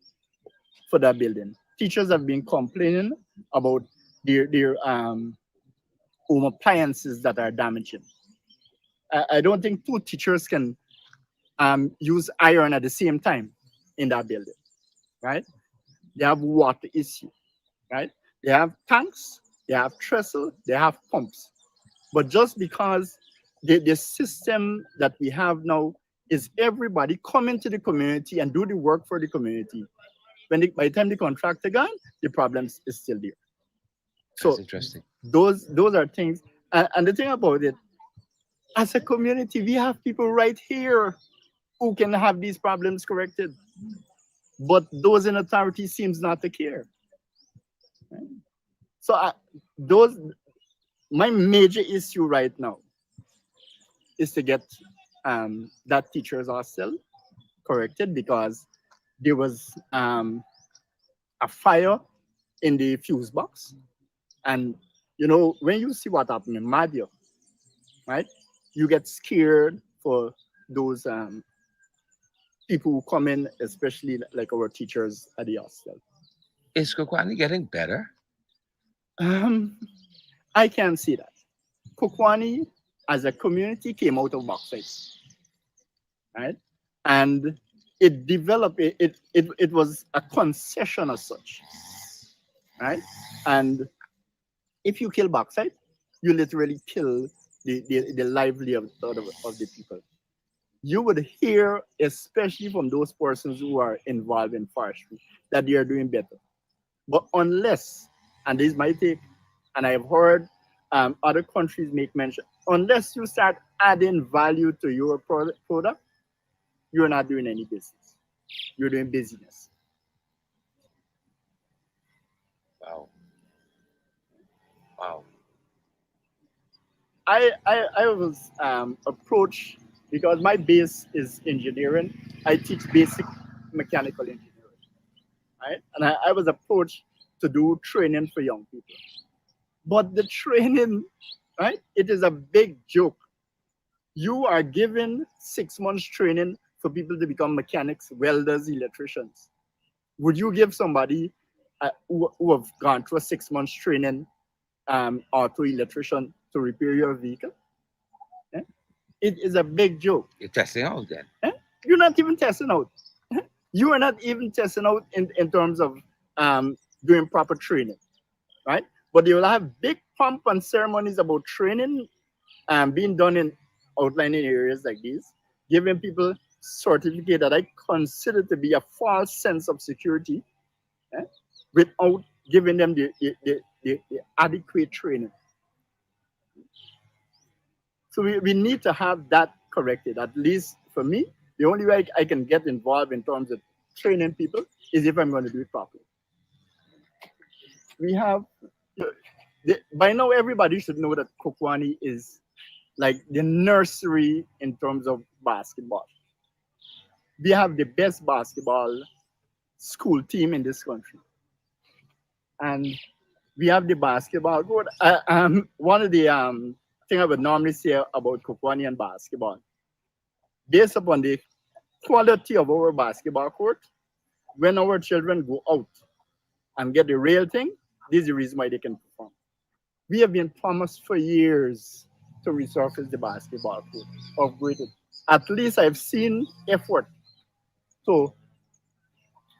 for that building. Teachers have been complaining about their home appliances that are damaging. I don't think 2 teachers can use iron at the same time in that building, right? They have water issue, right? They have tanks, they have trestle, they have pumps. But just because the system that we have now is everybody come into the community and do the work for the community. By the time the contractor gone, the problem is still there. So that's interesting. Those are things. And the thing about it, as a community, we have people right here who can have these problems corrected. But those in authority seems not to care. Right? So my major issue right now is to get that teachers are still corrected because there was a fire in the fuse box. And when you see what happened in Madia, right, you get scared for those people who come in, especially like our teachers at the hostel. Is Kwakwani getting better? I can see that. Kwakwani, as a community, came out of bauxite, right? And it developed, it was a concession as such, right? And if you kill bauxite, you literally kill the livelihood of the people. You would hear, especially from those persons who are involved in forestry, that they are doing better. But unless, and this might take, and I have heard other countries make mention, unless you start adding value to your product, you're not doing any business. You're doing business. Wow. Wow. I was approached because my base is engineering. I teach basic mechanical engineering, right? And I was approached to do training for young people. But the training, right, it is a big joke. You are given 6 months training for people to become mechanics, welders, electricians. Would you give somebody who have gone through a 6 months training auto electrician to repair your vehicle? Yeah? It is a big joke. You're testing out then. Yeah? You're not even testing out. You are not even testing out in terms of doing proper training, right? But they will have big pomp and ceremonies about training being done in outlining areas like these, giving people certificate that I consider to be a false sense of security, without giving them the adequate training. So we need to have that corrected. At least for me, the only way I can get involved in terms of training people is if I'm going to do it properly. We have, by now everybody should know that Kwakwani is like the nursery in terms of basketball. We have the best basketball school team in this country. And we have the basketball court. One of the things I would normally say about Kwakwani and basketball, based upon the quality of our basketball court, when our children go out and get the real thing, this is the reason why they can perform. We have been promised for years to resurface the basketball court, upgrade it. At least I've seen effort to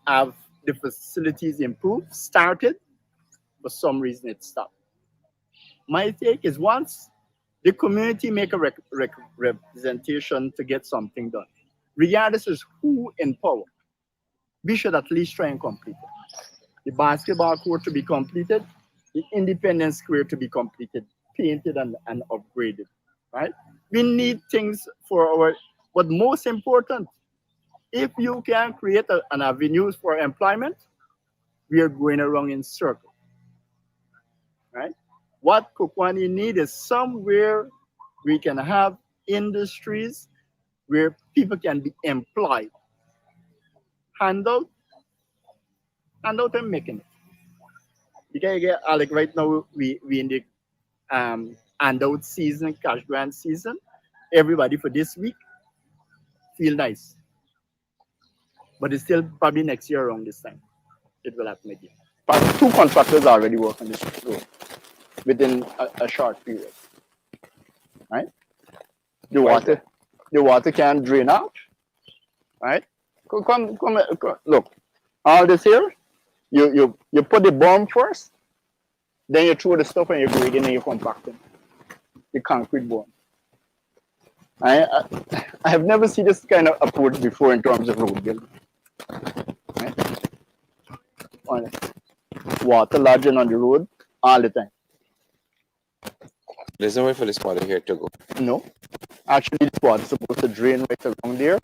have the facilities improved, started. For some reason, it stopped. My take is once the community make a representation to get something done, regardless of who in power, we should at least try and complete it. The basketball court to be completed, the Independence Square to be completed, painted and upgraded, right? We need things for our, but most important, if you can create an avenue for employment, we are going around in circles. Right? What Kwakwani need is somewhere we can have industries where people can be employed. Handout and making it. Because like right now we in the handout season, cash grant season. Everybody for this week feel nice. But it's still probably next year around this time. It will happen again. But 2 contractors are already working this road within a short period, right? The water can drain out, right? Come, look, all this here, you put the bomb first, then you throw the stuff and you grade it and you compact it, the concrete bomb. I have never seen this kind of approach before in terms of road building. Right? Water lodging on the road all the time. There's no way for this water here to go. No. Actually, this water is supposed to drain right around there,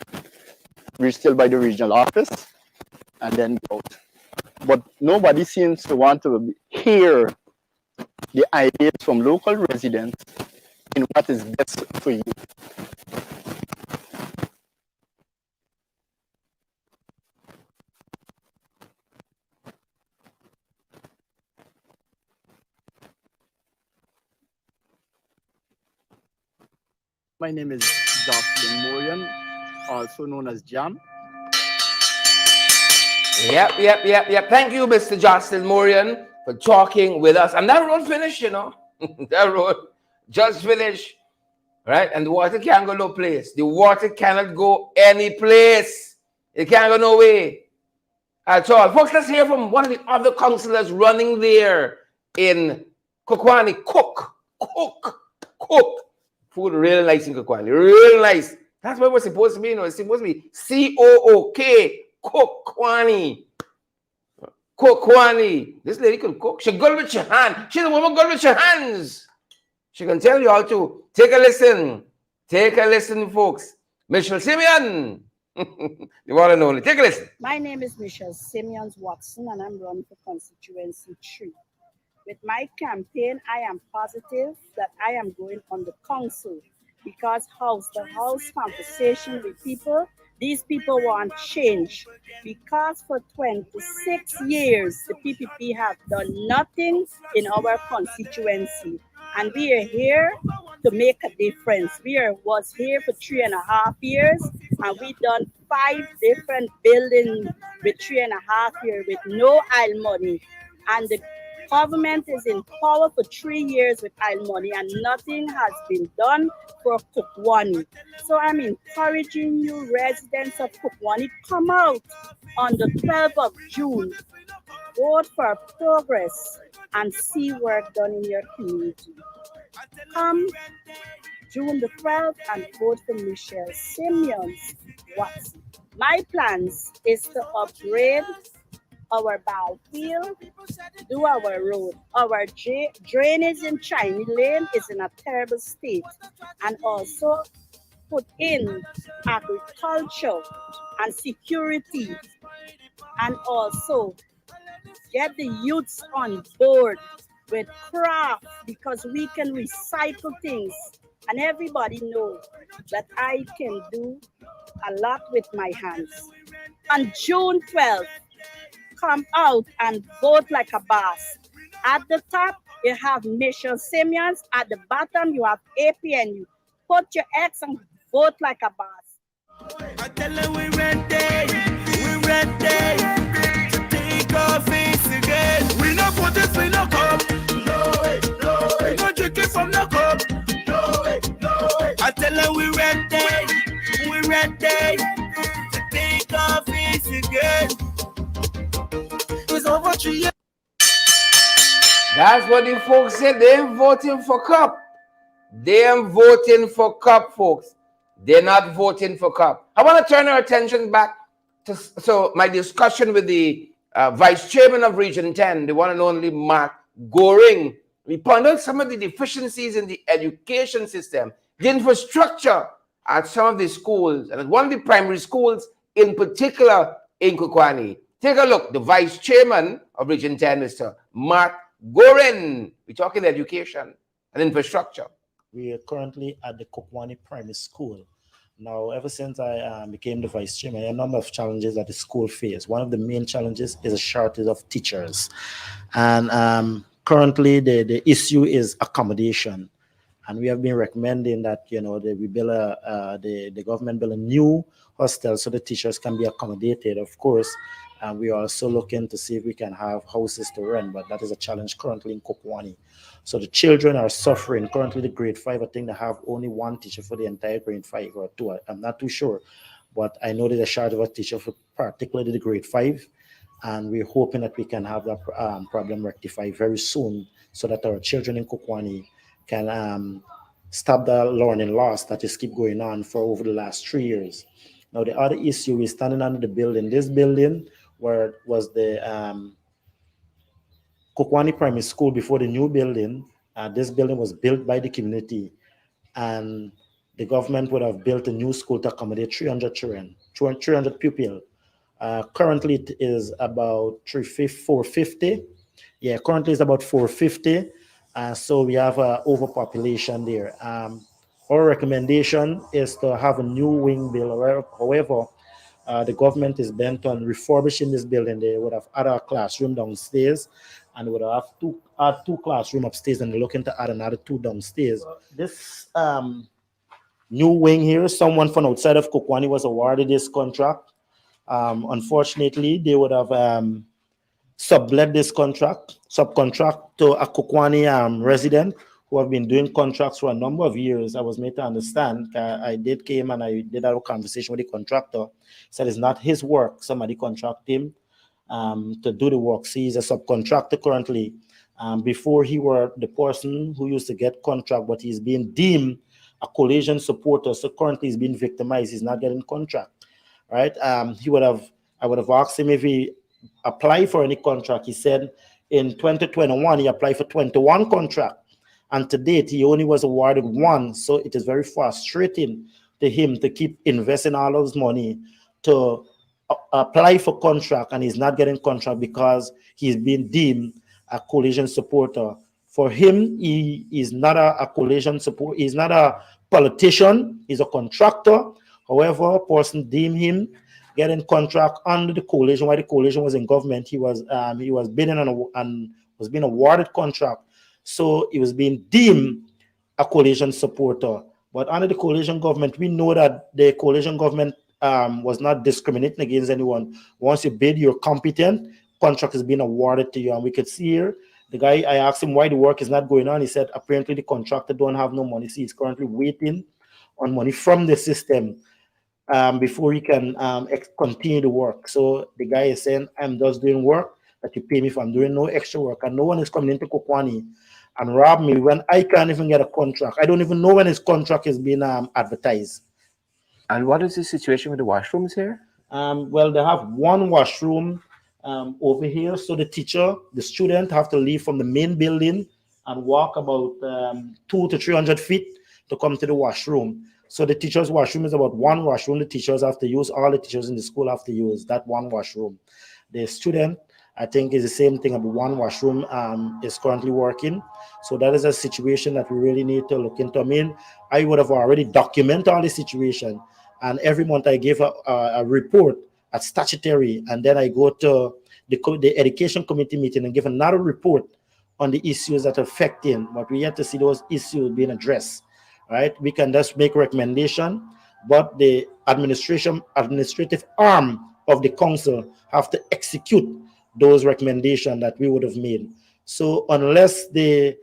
reach still by the regional office, and then go out. But nobody seems to want to hear the ideas from local residents in what is best for you. My name is Jocelyn Morian, also known as Jam. Yep. Thank you, Mr. Jocelyn Morian, for talking with us. And that road finished, you know. That road just finished, right? And the water can't go no place. The water cannot go any place. It can't go no way at all. Folks, let's hear from one of the other councillors running there in Kwakwani. Cook. Food really nice in Kwani, really nice. That's what we're supposed to be, you know. It's supposed to be COOK, Kwani. Kwani. This lady can cook. She good with your hand. She's a woman good with your hands. She can tell you how to. Take a listen. Take a listen, folks. Michelle Simeon. You want to know. Take a listen. My name is Michelle Simeons Watson, and I'm running for constituency 3. With my campaign, I am positive that I am going on the council because house to house conversation with people, these people want change. Because for 26 years, the PPP have done nothing in our constituency. And we are here to make a difference. Was here for 3.5 years, and we done 5 different buildings with 3.5 years with no aisle money. And the government is in power for 3 years with aisle money, and nothing has been done for Kwakwani. So I'm encouraging you, residents of Kwakwani, come out on the 12th of June, vote for progress, and see work done in your community. Come June the 12th and vote for Michelle Simeons Watson. My plans is to upgrade our battlefield, do our road. Our drainage in Chinese Lane is in a terrible state, and also put in agriculture and security, and also get the youths on board with craft, because we can recycle things, and everybody knows that I can do a lot with my hands. On June 12th, come out and vote like a boss. At the top, you have Michelle Simeons. At the bottom, you have APNU. Put your X and vote like a boss. I tell her we ready to take our face again. We not put this in no cup. No way. We not drink it from the cup. No way. I tell her we ready to take our face again. It's over 3 years. That's what the folks said. They ain't voting for Cup. They ain't voting for Cup, folks. They're not voting for Cup. I want to turn our attention back to my discussion with the Vice Chairman of Region 10, the one and only Mark Goring. We pointed out some of the deficiencies in the education system, the infrastructure at some of the schools, and at one of the primary schools in particular in Kwakwani. Take a look. The Vice Chairman of Region 10, Mr. Mark Goring. We're talking education and infrastructure. We are currently at the Kwakwani Primary School. Now, ever since I became the vice chairman, there are a number of challenges that the school faces. One of the main challenges is a shortage of teachers. And currently, the issue is accommodation. And we have been recommending that, we build the government build a new hostel so the teachers can be accommodated, of course. And we are also looking to see if we can have houses to rent, but that is a challenge currently in Kwakwani. So the children are suffering. Currently, the grade 5, I think they have only one teacher for the entire grade 5 or 2. I'm not too sure, but I know there's a shortage of a teacher for particularly the grade 5, and we're hoping that we can have that problem rectified very soon, so that our children in Kwakwani can stop the learning loss that is keep going on for over the last 3 years. Now, the other issue is standing under the building. This building, where was the Kwakwani Primary School before the new building, this building was built by the community, and the government would have built a new school to accommodate 300 children, 300 pupils. Currently, it is about 450. Yeah, currently it's about 450. So we have overpopulation there. Our recommendation is to have a new wing build. However, the government is bent on refurbishing this building. They would have added a classroom downstairs, and would have two classrooms upstairs, and they're looking to add another 2 downstairs. This new wing here. Someone from outside of Kwani was awarded this contract. Unfortunately, they would have sublet this subcontract to a Kwani resident who have been doing contracts for a number of years. I was made to understand. I did came and I did have a conversation with the contractor. Said it's not his work. Somebody contract him to do the work. See, he's a subcontractor currently. Before he were the person who used to get contract, but he's being deemed a coalition supporter. So currently he's being victimized. He's not getting contract, right? I would have asked him if he applied for any contract. He said in 2021 he applied for 21 contract, and to date he only was awarded one. So it is very frustrating to him to keep investing all of his money to apply for contract, and he's not getting contract because he's being deemed a coalition supporter. For him, he is not a coalition support. He's not a politician. He's a contractor. However, a person deemed him getting contract under the coalition. While the coalition was in government, he was bidding and was being awarded contract. So he was being deemed a coalition supporter. But under the coalition government, we know that the coalition government was not discriminating against anyone. Once you bid, you're competent. Contract is being awarded to you, and we could see here the guy. I asked him why the work is not going on. He said apparently the contractor don't have no money. See, he's currently waiting on money from the system before he can continue the work. So the guy is saying, I'm just doing work that you pay me for. I'm doing no extra work, and no one is coming into Kwani and rob me when I can't even get a contract. I don't even know when his contract is being advertised. And what is the situation with the washrooms here? Well, they have one washroom over here. So the student have to leave from the main building and walk about 200 to 300 feet to come to the washroom. So the teacher's washroom is about one washroom. The teachers have to use, all the teachers in the school have to use that one washroom. The student, I think, is the same thing. About one washroom is currently working. So that is a situation that we really need to look into. I mean, I would have already documented all the situation, and every month I give a report at statutory, and then I go to the education committee meeting and give another report on the issues that affect him. But we have to see those issues being addressed, right? We can just make recommendation, but the administrative arm of the council have to execute those recommendations that we would have made. So unless they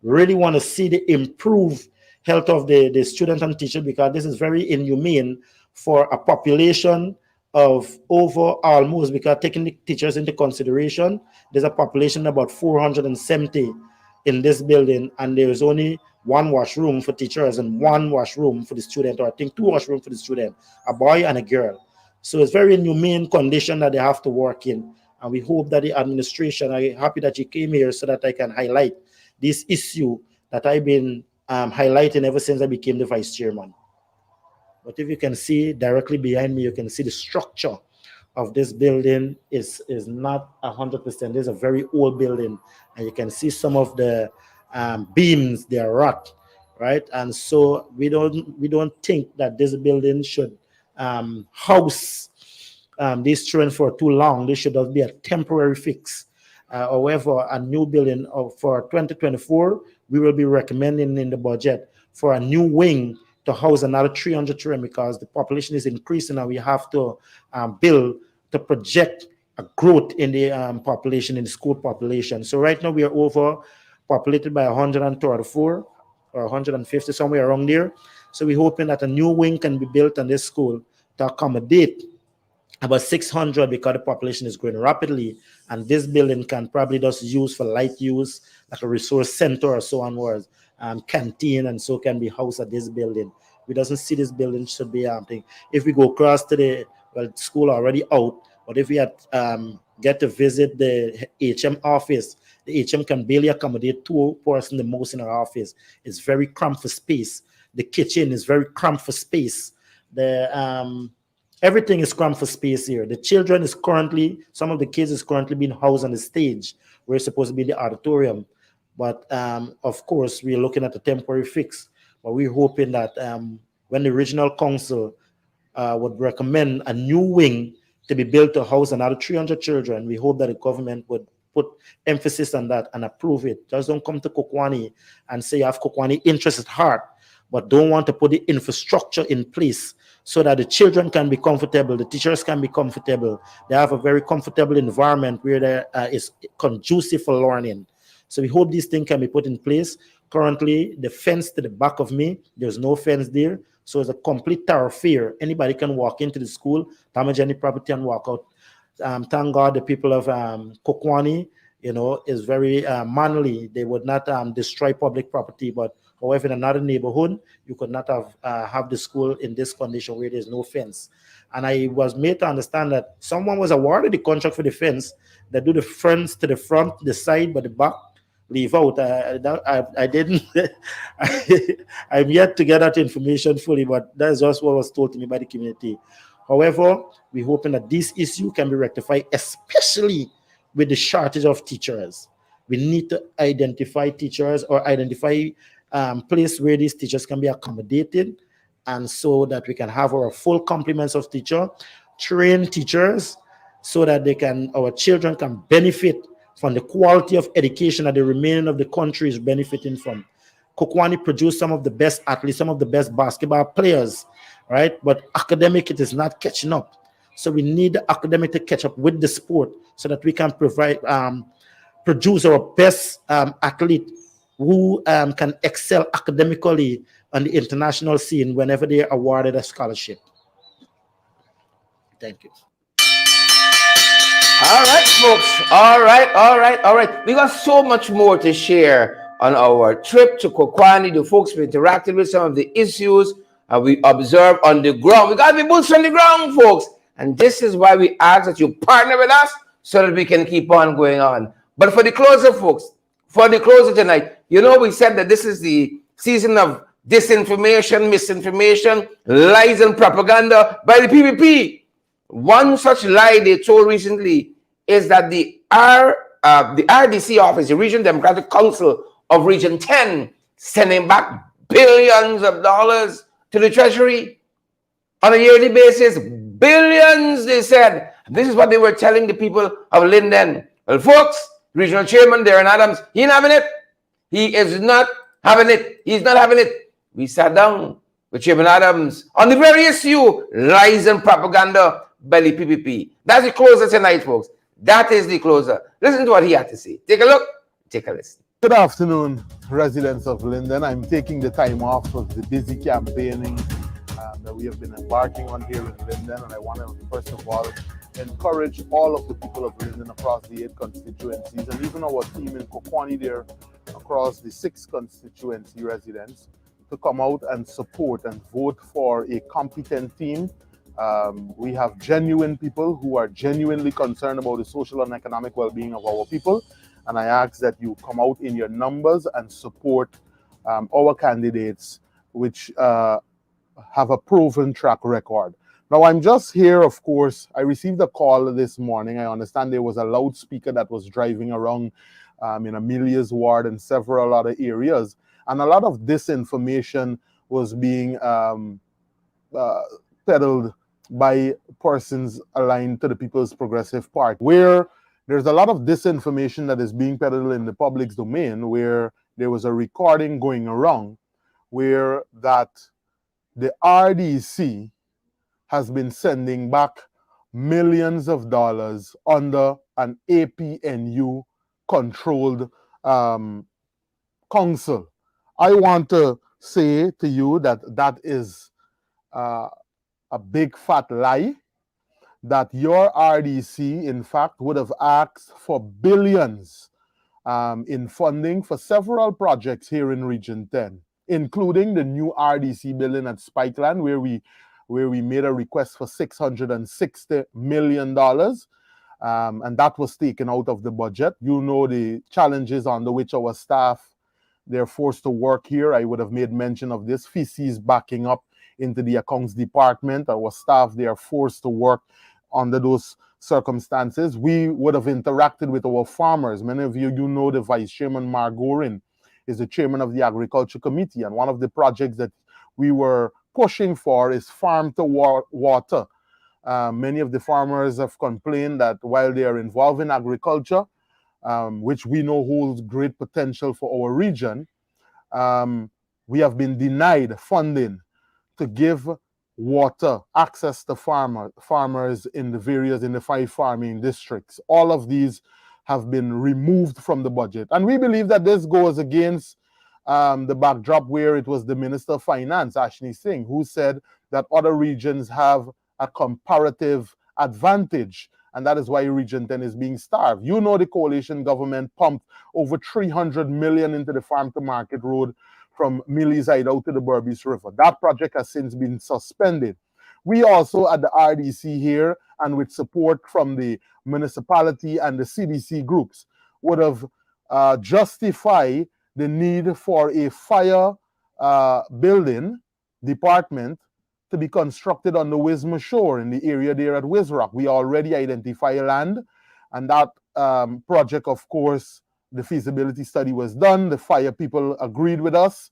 really want to see the improved health of the students and teachers, because this is very inhumane for a population of over almost, because taking the teachers into consideration, there's a population about 470 in this building, and there is only one washroom for teachers and one washroom for the student, or I think two washrooms for the student, a boy and a girl. So it's very inhumane condition that they have to work in. And we hope that the administration, I'm happy that you came here so that I can highlight this issue that I've been highlighting ever since I became the vice chairman. But if you can see directly behind me, you can see the structure of this building is not 100%. There's a very old building, and you can see some of the beams, they are rot, right? And so we don't think that this building should house these children for too long. This should just be a temporary fix. However, a new building for 2024, we will be recommending in the budget for a new wing to house another 300 children, because the population is increasing and we have to build to project a growth in the population, in the school population. So right now we are over populated by 134 or 150, somewhere around there. So we're hoping that a new wing can be built on this school to accommodate about 600, because the population is growing rapidly, and this building can probably just use for light use, like a resource center or so onwards, canteen, and so can be housed at this building. We doesn't see this building should be thing. If we go across to the school already out, but if we had get to visit the HM office, the HM can barely accommodate two persons the most in our office. It's very cramped for space. The kitchen is very cramped for space. The everything is cramped for space here. The children is currently, some of the kids is currently being housed on the stage. We're supposed to be in the auditorium. But of course, we're looking at a temporary fix. But we're hoping that when the regional council would recommend a new wing to be built to house another 300 children, we hope that the government would put emphasis on that and approve it. Just don't come to Kwani and say you have Kwani interest at heart, but don't want to put the infrastructure in place so that the children can be comfortable, the teachers can be comfortable, they have a very comfortable environment where there is conducive for learning. So we hope these things can be put in place. Currently, the fence to the back of me, there's no fence there. So it's a complete thoroughfare. Anybody can walk into the school, damage any property and walk out. Thank God the people of Kwakwani, is very manly. They would not destroy public property. But however, in another neighborhood, you could not have the school in this condition where there's no fence. And I was made to understand that someone was awarded the contract for the fence that do the fence to the front, the side, but the back leave out. I didn't. I'm yet to get that information fully, but that's just what was told to me by the community. However, we're hoping that this issue can be rectified, especially with the shortage of teachers. We need to identify teachers or identify place where these teachers can be accommodated, and so that we can have our full complements of teacher, train teachers, so that our children can benefit from the quality of education that the remaining of the country is benefiting from. Kwakwani produced some of the best athletes, some of the best basketball players, right? But academic, it is not catching up. So we need the academic to catch up with the sport so that we can produce our best athlete who can excel academically on the international scene whenever they are awarded a scholarship. Thank you. All right, folks. All right. We got so much more to share on our trip to Kwakwani. The folks we interacted with, some of the issues we observed on the ground. We got to be boots on the ground, folks. And this is why we ask that you partner with us so that we can keep on going on. But for the closer, folks, tonight, we said that this is the season of disinformation, misinformation, lies and propaganda by the PPP. One such lie they told recently is that the RDC office, the Regional Democratic Council of Region 10, sending back billions of dollars to the Treasury on a yearly basis. Billions, they said. This is what they were telling the people of Linden. Well, folks, Regional Chairman Darren Adams, he ain't having it. He is not having it. He's not having it. We sat down with Chairman Adams on the very issue, lies and propaganda by the PPP. That's the closer tonight, folks. That is the closer. Listen to what he had to say. Take a look. Take a listen. Good afternoon, residents of Linden. I'm taking the time off of the busy campaigning that we have been embarking on here in Linden, and I want to first of all encourage all of the people of Linden across the 8 constituencies, and even our team in Kwakwani there across the 6 constituency residents, to come out and support and vote for a competent team. We have genuine people who are genuinely concerned about the social and economic well-being of our people, and I ask that you come out in your numbers and support our candidates, which have a proven track record. Now, I'm just here, of course. I received a call this morning. I understand there was a loudspeaker that was driving around in Amelia's ward and several other areas, and a lot of disinformation was being peddled by persons aligned to the People's Progressive Party, where there's a lot of disinformation that is being peddled in the public's domain, where there was a recording going around where that the RDC has been sending back millions of dollars under an APNU controlled council. I want to say to you that that is a big fat lie, that your RDC, in fact, would have asked for billions in funding for several projects here in Region 10, including the new RDC building at Spikeland, where we made a request for $660 million, and that was taken out of the budget. You know the challenges under which our staff, they're forced to work here. I would have made mention of this. feces backing up into the accounts department. Our staff, they are forced to work under those circumstances. We would have interacted with our farmers. Many of you know the Vice Chairman Margorin is the chairman of the Agriculture Committee, and one of the projects that we were pushing for is farm to water. Many of the farmers have complained that while they are involved in agriculture, which we know holds great potential for our region, we have been denied funding to give water access to farmers in the 5 farming districts. All of these have been removed from the budget. And we believe that this goes against the backdrop where it was the Minister of Finance, Ashley Singh, who said that other regions have a comparative advantage, and that is why Region 10 is being starved. You know, the coalition government pumped over 300 million into the farm to market road from Millyside out to the Berbice River. That project has since been suspended. We also at the RDC here, and with support from the municipality and the CDC groups, would have justified the need for a fire building department to be constructed on the Wisma Shore in the area there at Wisrock. We already identify land, and that project, of course, the feasibility study was done. The fire people agreed with us,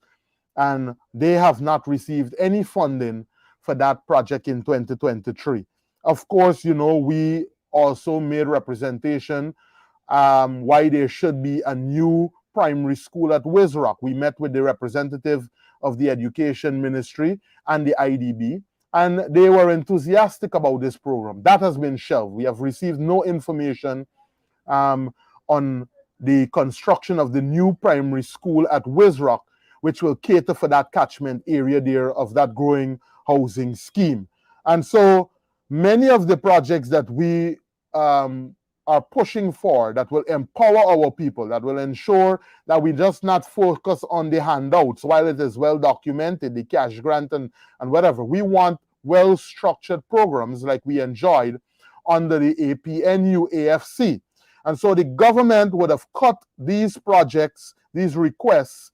and they have not received any funding for that project in 2023. Of course, you know, we also made representation why there should be a new primary school at Wisrock. We met with the representative of the Education Ministry and the IDB, and they were enthusiastic about this program. That has been shelved. We have received no information on the construction of the new primary school at Wisrock, which will cater for that catchment area there of that growing housing scheme. And so many of the projects that we are pushing for that will empower our people, that will ensure that we just not focus on the handouts while it is well documented, the cash grant and whatever. We want well-structured programs like we enjoyed under the APNU AFC. And so the government would have cut these projects, these requests,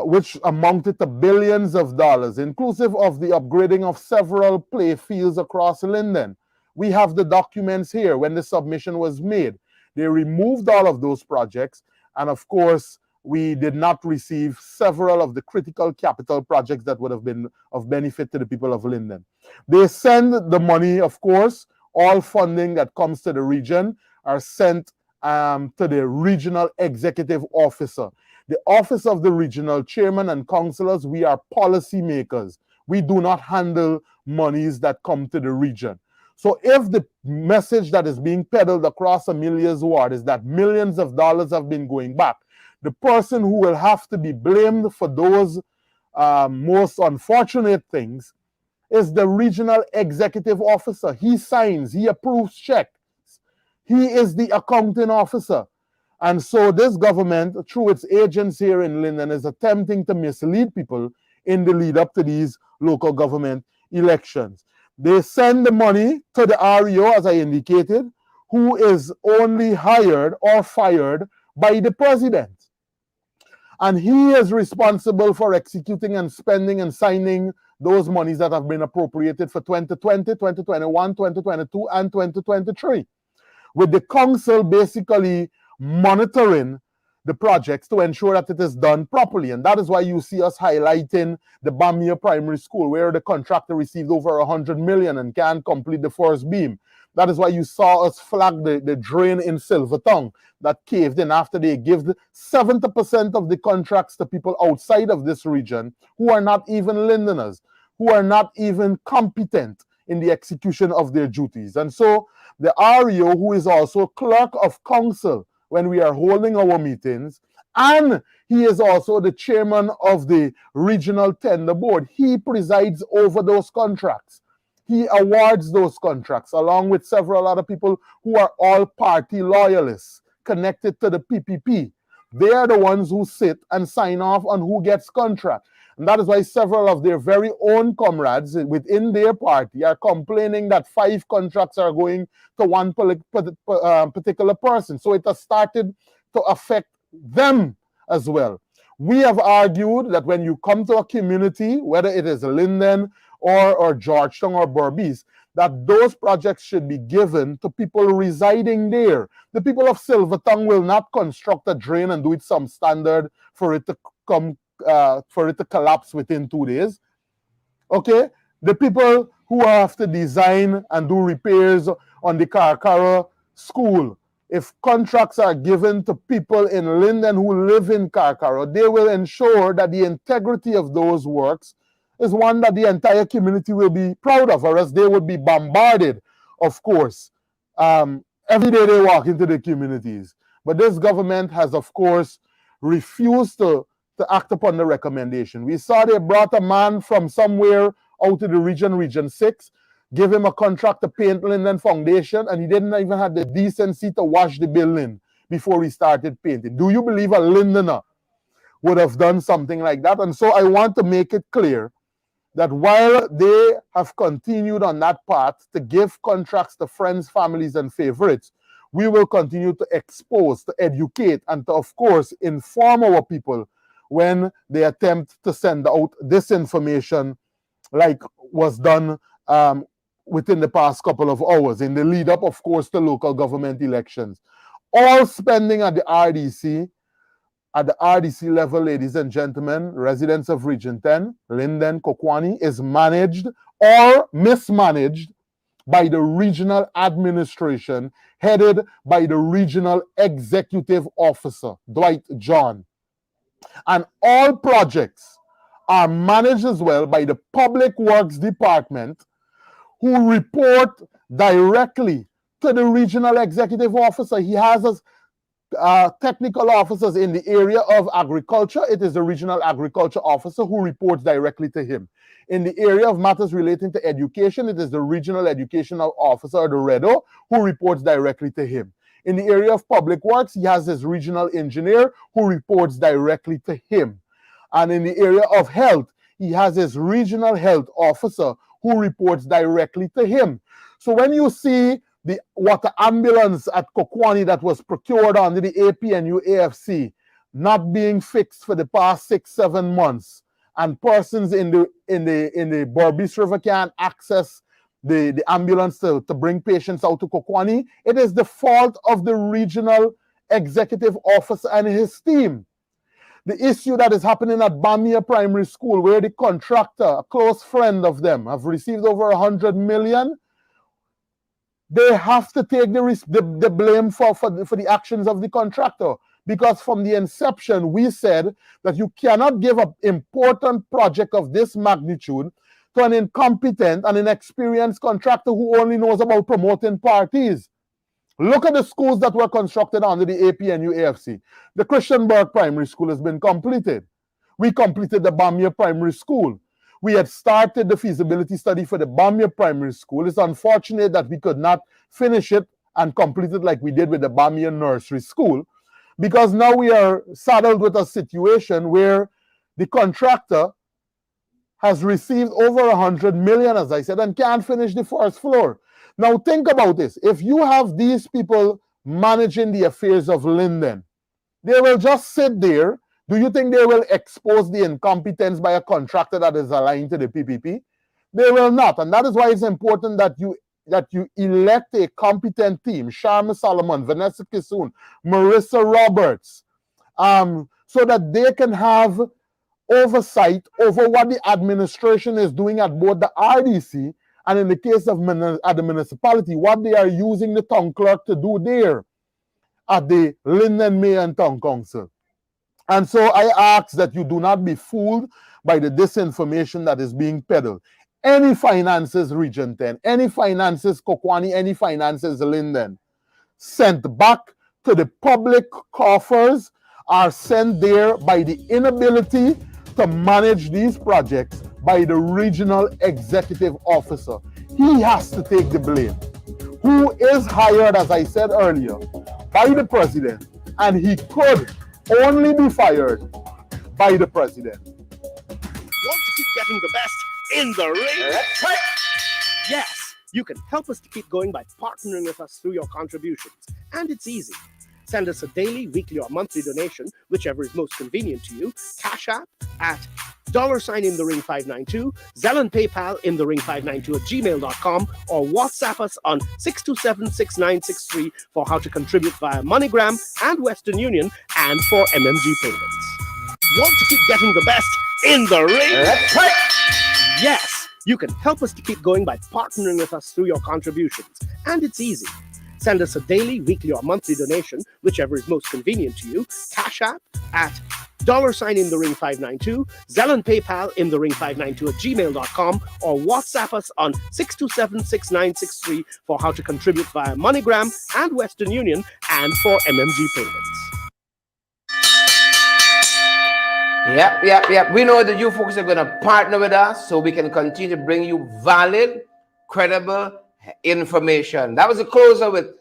which amounted to billions of dollars, inclusive of the upgrading of several play fields across Linden. We have the documents here when the submission was made. They removed all of those projects, and of course, we did not receive several of the critical capital projects that would have been of benefit to the people of Linden. They send the money, of course, all funding that comes to the region are sent to the regional executive officer. The office of the regional chairman and councillors, we are policy makers. We do not handle monies that come to the region. So if the message that is being peddled across Amelia's ward is that millions of dollars have been going back, the person who will have to be blamed for those most unfortunate things is the regional executive officer. He signs, he approves checks. He is the accounting officer. And so this government, through its agents here in Linden, is attempting to mislead people in the lead up to these local government elections. They send the money to the REO, as I indicated, who is only hired or fired by the president. And he is responsible for executing and spending and signing those monies that have been appropriated for 2020, 2021, 2022, and 2023. With the council basically monitoring the projects to ensure that it is done properly. And that is why you see us highlighting the Bamia Primary School, where the contractor received over 100 million and can't complete the first beam. That is why you saw us flag the drain in Silvertongue that caved in after they give 70% of the contracts to people outside of this region who are not even Lindeners, who are not even competent in the execution of their duties. And so the REO, who is also clerk of council when we are holding our meetings, and he is also the chairman of the regional tender board. He presides over those contracts. He awards those contracts along with several other people who are all party loyalists connected to the PPP. They are the ones who sit and sign off on who gets contract. And that is why several of their very own comrades within their party are complaining that 5 contracts are going to one particular person. So it has started to affect them as well. We have argued that when you come to a community, whether it is Linden or Georgetown or Berbice, that those projects should be given to people residing there. The people of Silvertongue will not construct a drain and do it some standard for it to come for it to collapse within 2 days. Okay, the people who have to design and do repairs on the Karakara school if contracts are given to people in Linden who live in Karkaro, they will ensure that the integrity of those works is one that the entire community will be proud of, or else they would be bombarded, of course, every day they walk into the communities. But this government has, of course, refused to act upon the recommendation. We saw they brought a man from somewhere out of the Region 6, give him a contract to paint Linden Foundation, and he didn't even have the decency to wash the building before he started painting. Do you believe a Lindener would have done something like that? And so I want to make it clear that while they have continued on that path to give contracts to friends, families, and favorites, we will continue to expose, to educate, and to, of course, inform our people when they attempt to send out disinformation like was done within the past couple of hours in the lead up, of course, to local government elections. All spending at the RDC level, ladies and gentlemen, residents of Region 10, Linden Kwakwani, is managed or mismanaged by the regional administration headed by the regional executive officer, Dwight John. And all projects are managed as well by the Public Works Department, who report directly to the regional executive officer. He has technical officers in the area of agriculture. It is the regional agriculture officer who reports directly to him. In the area of matters relating to education, it is the regional educational officer, or the REDO, who reports directly to him. In the area of public works, he has his regional engineer who reports directly to him. And in the area of health, he has his regional health officer who reports directly to him. So when you see the water ambulance at Kwakwani that was procured under the APNU AFC not being fixed for the past 6-7 months, and persons in the Berbice River can't access the ambulance to bring patients out to Kwakwani, it is the fault of the regional executive officer and his team. The issue that is happening at Bamia Primary School, where the contractor, a close friend of them, have received over 100 million, they have to take the blame for the actions of the contractor. Because from the inception, we said that you cannot give an important project of this magnitude to an incompetent and inexperienced contractor who only knows about promoting parties. Look at the schools that were constructed under the APNU AFC. The Christianburg Primary School has been completed. We completed the Bamia Primary School. We had started the feasibility study for the Bamia Primary School. It's unfortunate that we could not finish it and complete it like we did with the Bamia Nursery School, because now we are saddled with a situation where the contractor has received over 100 million, as I said, and can't finish the first floor. Now think about this. If you have these people managing the affairs of Linden, they will just sit there. Do you think they will expose the incompetence by a contractor that is aligned to the PPP? They will not. And that is why it's important that you elect a competent team, Sharma Solomon, Vanessa Kisoon, Marissa Roberts, so that they can have oversight over what the administration is doing at both the RDC and in the case of at the municipality, what they are using the town clerk to do there at the Linden Mayor and Town Council. And so I ask that you do not be fooled by the disinformation that is being peddled. Any finances Region 10, any finances Kwakwani, any finances Linden, sent back to the public coffers are sent there by the inability to manage these projects by the regional executive officer. He has to take the blame. Who is hired, as I said earlier, by the president, and he could only be fired by the president. Want to keep getting the best in the ring? Yes, you can help us to keep going by partnering with us through your contributions. And it's easy. Send us a daily, weekly, or monthly donation, whichever is most convenient to you. Cash App at $in-the-ring592, Zelle and PayPal in-the-ring592 at gmail.com, or WhatsApp us on 627-6963 for how to contribute via MoneyGram and Western Union and for MMG payments. Want to keep getting the best in the ring? Yes, you can help us to keep going by partnering with us through your contributions. And it's easy. Send us a daily, weekly, or monthly donation, whichever is most convenient to you. Cash App at $ in the ring 592, Zelle and PayPal in the ring 592 at gmail.com, or WhatsApp us on 627-6963 for how to contribute via MoneyGram and Western Union and for MMG payments. Yep. We know that you folks are going to partner with us so we can continue to bring you valid, credible information. That was a closer with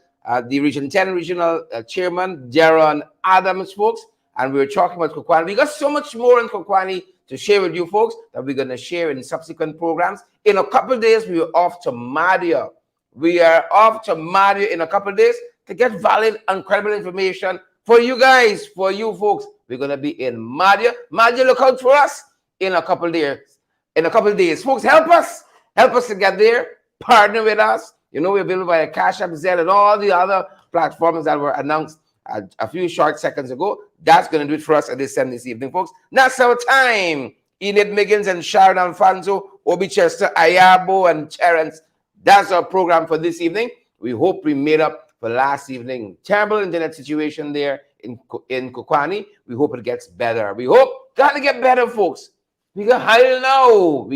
the Region 10 Regional Chairman, Jaron Adams, folks. And we were talking about Kwakwani. We got so much more in Kwakwani to share with you folks that we're going to share in subsequent programs. In a couple of days, we are off to Madia. We are off to Madia in a couple of days to get valid and credible information for you guys, for you folks. We're going to be in Madia. Madia, look out for us in a couple of days. In a couple of days. Folks, help us. Help us to get there. Partner with us. You know, we're available via Cash App, Zelle, and all the other platforms that were announced a few short seconds ago. That's going to do it for us at this time this evening, folks. That's our time. Enid Miggins and Sharon Alfonso, Obi Chester, Ayabo, and Terrence. That's our program for this evening. We hope we made up for last evening. Terrible internet situation there in Kwakwani. We hope it gets better. We hope. Got to get better, folks. We got higher now.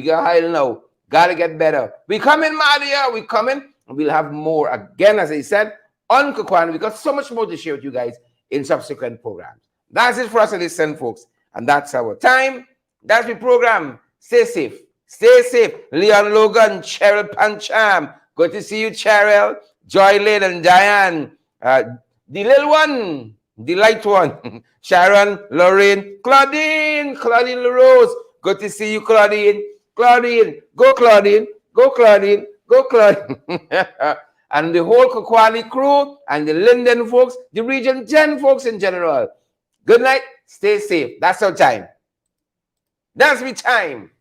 Got to get better. We coming, Madia. We coming. And we'll have more. Again, as I said, on Kwakwani. We got so much more to share with you guys in subsequent programs. That's it for us at this end, folks. And that's our time. That's the program. Stay safe. Stay safe. Leon Logan, Cheryl Pancham. Good to see you, Cheryl. Joy Lynn and Diane. The little one. The light one. Sharon, Lorraine, Claudine LaRose. Good to see you, Claudine. Go Claudine. And the whole Kwakwani crew and the Linden folks, the Region 10 folks in general. Good night. Stay safe. That's our time. That's my time.